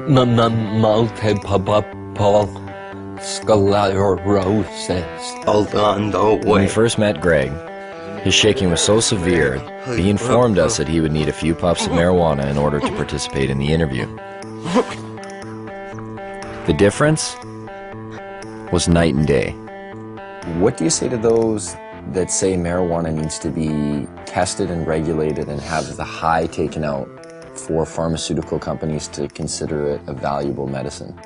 multiple sclerosis. Hold on the way. When we first met Greg, his shaking was so severe, he informed us that he would need a few puffs of marijuana in order to participate in the interview. The difference was night and day. What do you say to those that say marijuana needs to be tested and regulated and have the high taken out for pharmaceutical companies to consider it a valuable medicine?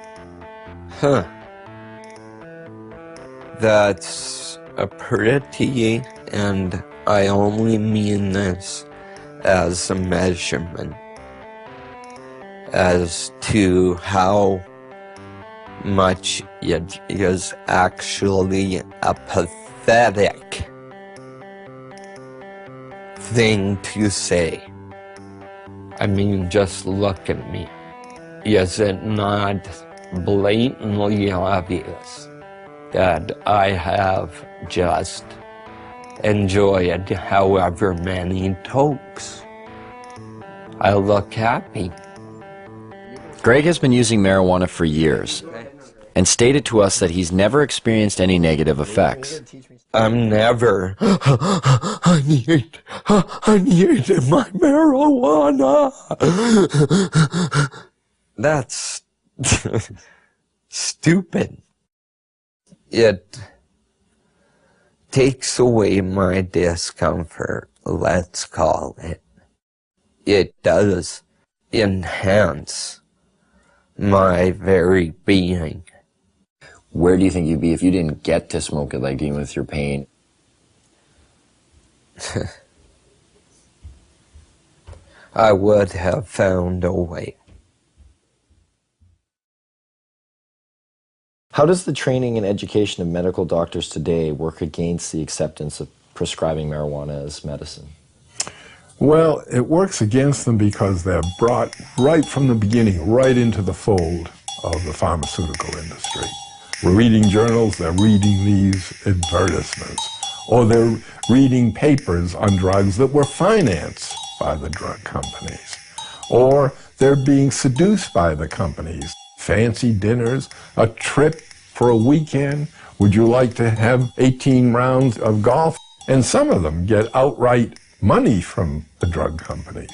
Huh. That's a pretty, and I only mean this as a measurement, as to how much it is actually a pathetic thing to say. I mean, just look at me. Is it not blatantly obvious that I have just enjoyed however many tokes? I look happy. Greg has been using marijuana for years and stated to us that he's never experienced any negative effects. I'm never, I need my marijuana. That's stupid. It takes away my discomfort, let's call it. It does enhance my very being. Where do you think you'd be if you didn't get to smoke it, like dealing with your pain? I would have found a way. How does the training and education of medical doctors today work against the acceptance of prescribing marijuana as medicine? Well, it works against them because they're brought right from the beginning, right into the fold of the pharmaceutical industry. We're reading journals, they're reading these advertisements, or they're reading papers on drugs that were financed by the drug companies, or they're being seduced by the companies. Fancy dinners, a trip for a weekend. Would you like to have 18 rounds of golf? And some of them get outright money from the drug companies.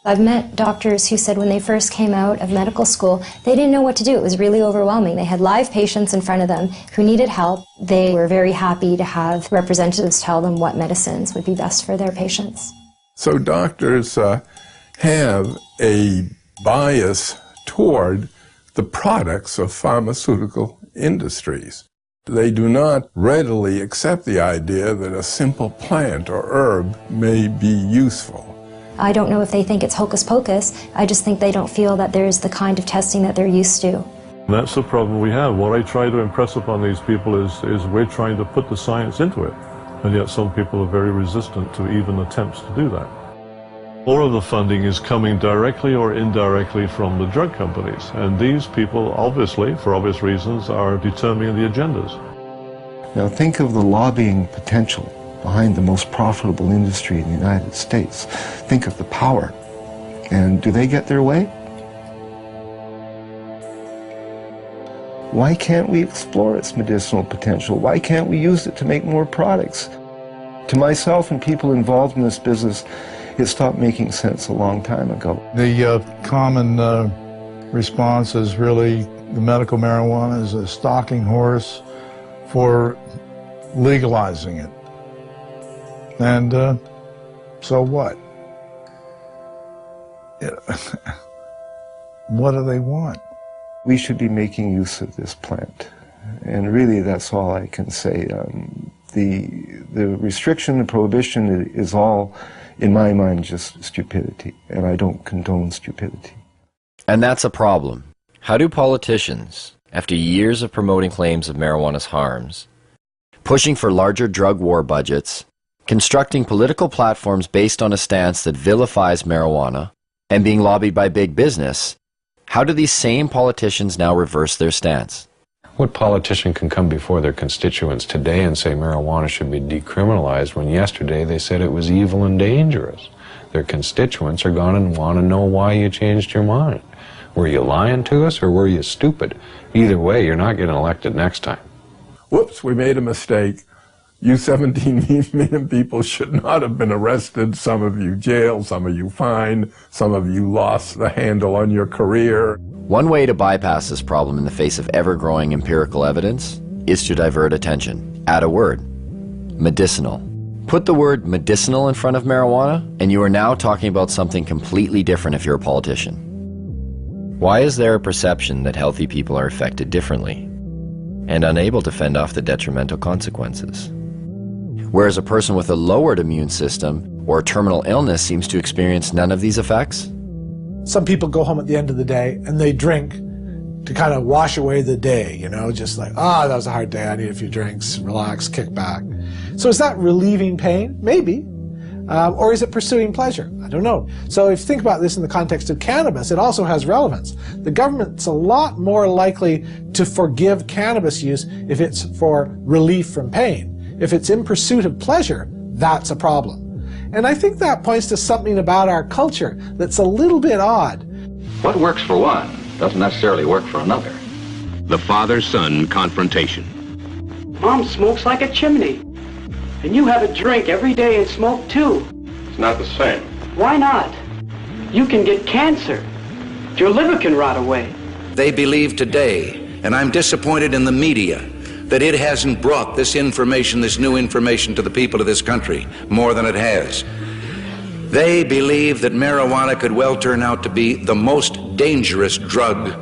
I've met doctors who said when they first came out of medical school, they didn't know what to do. It was really overwhelming. They had live patients in front of them who needed help. They were very happy to have representatives tell them what medicines would be best for their patients. So doctors have a bias toward the products of pharmaceutical industries. They do not readily accept the idea that a simple plant or herb may be useful. I don't know if they think it's hocus pocus. I just think they don't feel that there's the kind of testing that they're used to. That's the problem we have. What I try to impress upon these people is we're trying to put the science into it, and yet some people are very resistant to even attempts to do that. All of the funding is coming directly or indirectly from the drug companies, and these people obviously, for obvious reasons, are determining the agendas. Now think of the lobbying potential behind the most profitable industry in the United States. Think of the power. And do they get their way? Why can't we explore its medicinal potential? Why can't we use it to make more products? To myself and people involved in this business, it stopped making sense a long time ago. The common response is really the medical marijuana is a stalking horse for legalizing it. And so what? What do they want? We should be making use of this plant. And really, that's all I can say. The restriction, the prohibition is all, in my mind, just stupidity. And I don't condone stupidity. And that's a problem. How do politicians, after years of promoting claims of marijuana's harms, pushing for larger drug war budgets, constructing political platforms based on a stance that vilifies marijuana, and being lobbied by big business, how do these same politicians now reverse their stance? What politician can come before their constituents today and say marijuana should be decriminalized when yesterday they said it was evil and dangerous? Their constituents are going to want to know why you changed your mind. Were you lying to us or were you stupid? Either way, you're not getting elected next time. Whoops, we made a mistake. You 17 million people should not have been arrested. Some of you jailed, some of you fined, some of you lost the handle on your career. One way to bypass this problem in the face of ever-growing empirical evidence is to divert attention. Add a word: medicinal. Put the word medicinal in front of marijuana, and you are now talking about something completely different if you're a politician. Why is there a perception that healthy people are affected differently and unable to fend off the detrimental consequences, whereas a person with a lowered immune system or terminal illness seems to experience none of these effects? Some people go home at the end of the day and they drink to kind of wash away the day, you know, just like, that was a hard day, I need a few drinks, relax, kick back. So is that relieving pain? Maybe. Or is it pursuing pleasure? I don't know. So if you think about this in the context of cannabis, it also has relevance. The government's a lot more likely to forgive cannabis use if it's for relief from pain. If it's in pursuit of pleasure, that's a problem. And I think that points to something about our culture that's a little bit odd. What works for one doesn't necessarily work for another. The father-son confrontation. Mom smokes like a chimney. And you have a drink every day and smoke too. It's not the same. Why not? You can get cancer. Your liver can rot away. They believe today, and I'm disappointed in the media, that it hasn't brought this information, this new information to the people of this country more than it has. They believe that marijuana could well turn out to be the most dangerous drug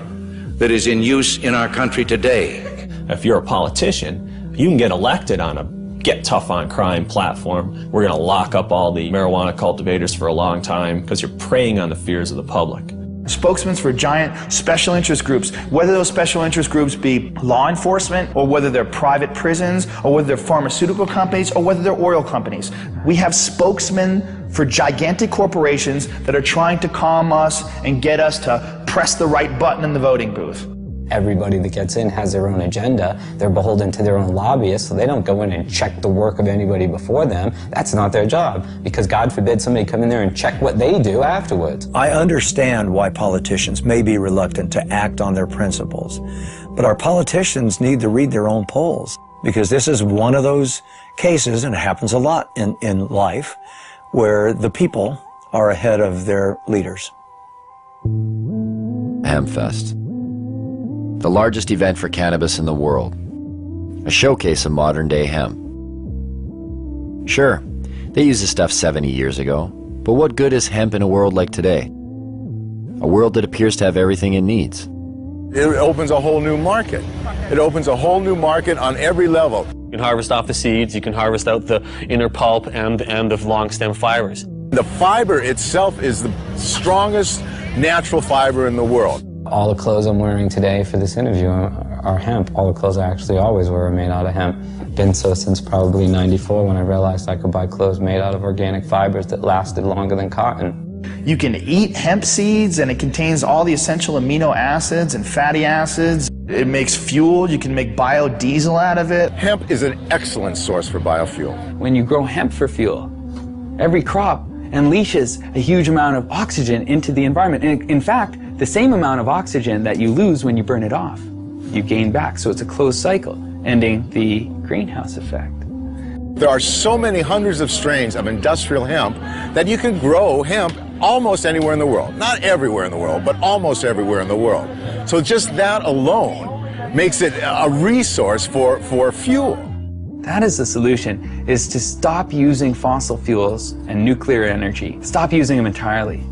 that is in use in our country today. If you're a politician, you can get elected on a get tough on crime platform. We're going to lock up all the marijuana cultivators for a long time because you're preying on the fears of the public. Spokesmen for giant special interest groups, whether those special interest groups be law enforcement, or whether they're private prisons, or whether they're pharmaceutical companies, or whether they're oil companies. We have spokesmen for gigantic corporations that are trying to calm us and get us to press the right button in the voting booth. Everybody that gets in has their own agenda. They're beholden to their own lobbyists, so they don't go in and check the work of anybody before them. That's not their job, because God forbid somebody come in there and check what they do afterwards. I understand why politicians may be reluctant to act on their principles, but our politicians need to read their own polls, because this is one of those cases, and it happens a lot in life, where the people are ahead of their leaders. Hempfest, the largest event for cannabis in the world, a showcase of modern-day hemp. Sure, they used this stuff 70 years ago, but what good is hemp in a world like today? A world that appears to have everything it needs. It opens a whole new market. It opens a whole new market on every level. You can harvest off the seeds, you can harvest out the inner pulp and the long stem fibers. The fiber itself is the strongest natural fiber in the world. All the clothes I'm wearing today for this interview are hemp. All the clothes I actually always wear are made out of hemp. Been so since probably '94, when I realized I could buy clothes made out of organic fibers that lasted longer than cotton. You can eat hemp seeds, and it contains all the essential amino acids and fatty acids. It makes fuel. You can make biodiesel out of it. Hemp is an excellent source for biofuel. When you grow hemp for fuel, every crop unleashes a huge amount of oxygen into the environment. And in fact, the same amount of oxygen that you lose when you burn it off, you gain back. So it's a closed cycle, ending the greenhouse effect. There are so many hundreds of strains of industrial hemp that you can grow hemp almost anywhere in the world. Not everywhere in the world, but almost everywhere in the world. So just that alone makes it a resource for fuel. That is the solution, is to stop using fossil fuels and nuclear energy. Stop using them entirely,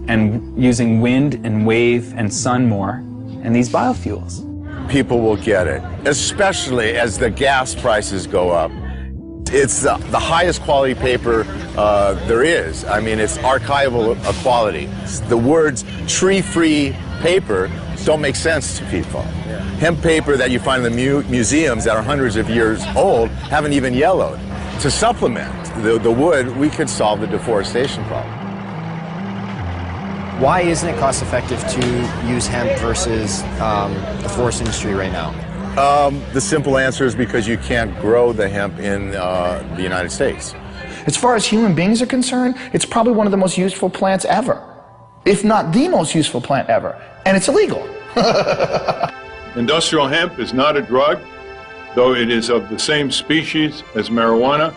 and using wind and wave and sun more, and these biofuels. People will get it, especially as the gas prices go up. It's the highest quality paper there is. I mean, it's archival quality. The words tree-free paper don't make sense to people. Hemp paper that you find in the museums that are hundreds of years old haven't even yellowed. To supplement the wood, we could solve the deforestation problem. Why isn't it cost effective to use hemp versus the forest industry right now? The simple answer is because you can't grow the hemp in the United States. As far as human beings are concerned, it's probably one of the most useful plants ever, if not the most useful plant ever, and it's illegal. Industrial hemp is not a drug, though it is of the same species as marijuana.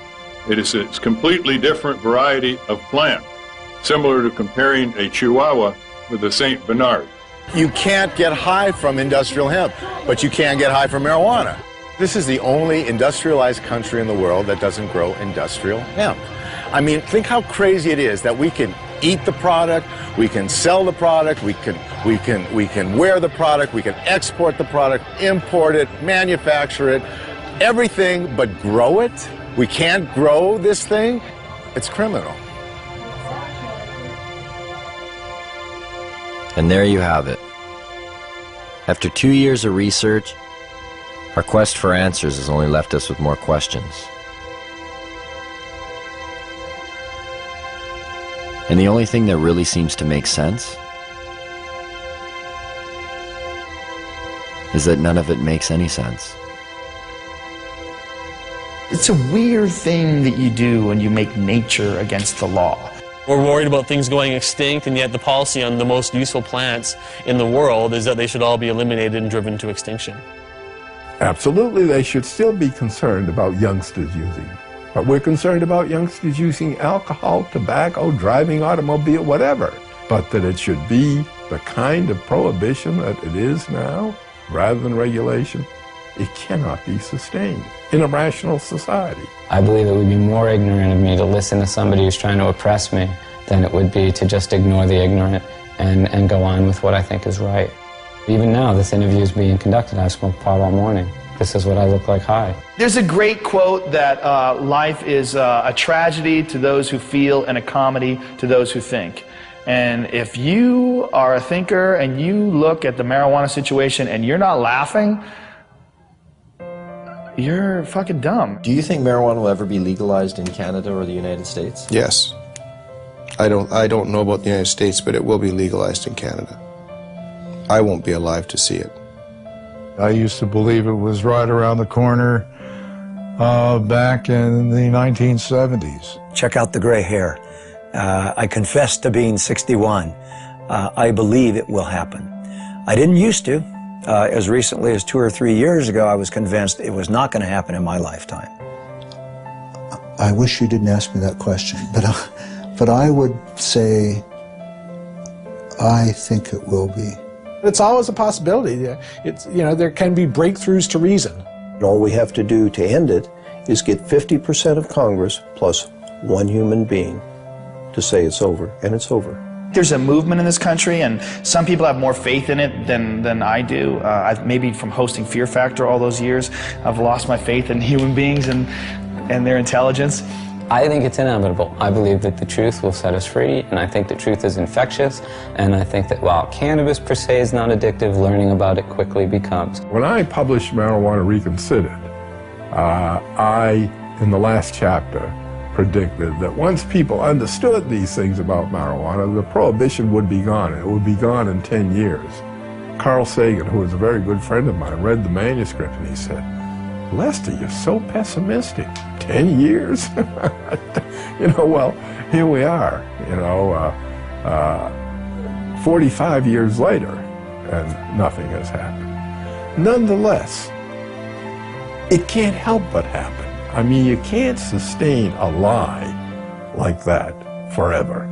It is a completely different variety of plant, similar to comparing a Chihuahua with a St. Bernard. You can't get high from industrial hemp, but you can get high from marijuana. This is the only industrialized country in the world that doesn't grow industrial hemp. I mean, think how crazy it is that we can eat the product, we can sell the product, we can wear the product, we can export the product, import it, manufacture it, everything but grow it. We can't grow this thing. It's criminal. And there you have it. After 2 years of research, our quest for answers has only left us with more questions. And the only thing that really seems to make sense is that none of it makes any sense. It's a weird thing that you do when you make nature against the law. We're worried about things going extinct, and yet the policy on the most useful plants in the world is that they should all be eliminated and driven to extinction. Absolutely, they should still be concerned about youngsters using. But we're concerned about youngsters using alcohol, tobacco, driving automobile, whatever. But that it should be the kind of prohibition that it is now, rather than regulation, it cannot be sustained in a rational society. I believe it would be more ignorant of me to listen to somebody who's trying to oppress me than it would be to just ignore the ignorant and go on with what I think is right. Even now, this interview is being conducted. I smoked pot all morning. This is what I look like high. There's a great quote that life is a tragedy to those who feel and a comedy to those who think. And if you are a thinker and you look at the marijuana situation and you're not laughing, you're fucking dumb. Do you think marijuana will ever be legalized in Canada or the United States? Yes. I don't know about the United States, but it will be legalized in Canada. I won't be alive to see it. I used to believe it was right around the corner back in the 1970s. Check out the gray hair. I confess to being 61. I believe it will happen. I didn't used to. As recently as 2 or 3 years ago, I was convinced it was not going to happen in my lifetime. I wish you didn't ask me that question, but I would say I think it will be. It's always a possibility. It's, you know, there can be breakthroughs to reason. All we have to do to end it is get 50% of Congress plus one human being to say it's over, and it's over. There's a movement in this country, and some people have more faith in it than I do. Maybe from hosting Fear Factor all those years, I've lost my faith in human beings and their intelligence. I think it's inevitable. I believe that the truth will set us free, and I think the truth is infectious, and I think that while cannabis per se is not addictive, learning about it quickly becomes. When I published Marijuana Reconsidered, I, in the last chapter, predicted that once people understood these things about marijuana, the prohibition would be gone. It would be gone in 10 years. Carl Sagan, who was a very good friend of mine, read the manuscript and he said, "Lester, you're so pessimistic. 10 years?" You know, well, here we are, 45 years later, and nothing has happened. Nonetheless, it can't help but happen. I mean, you can't sustain a lie like that forever.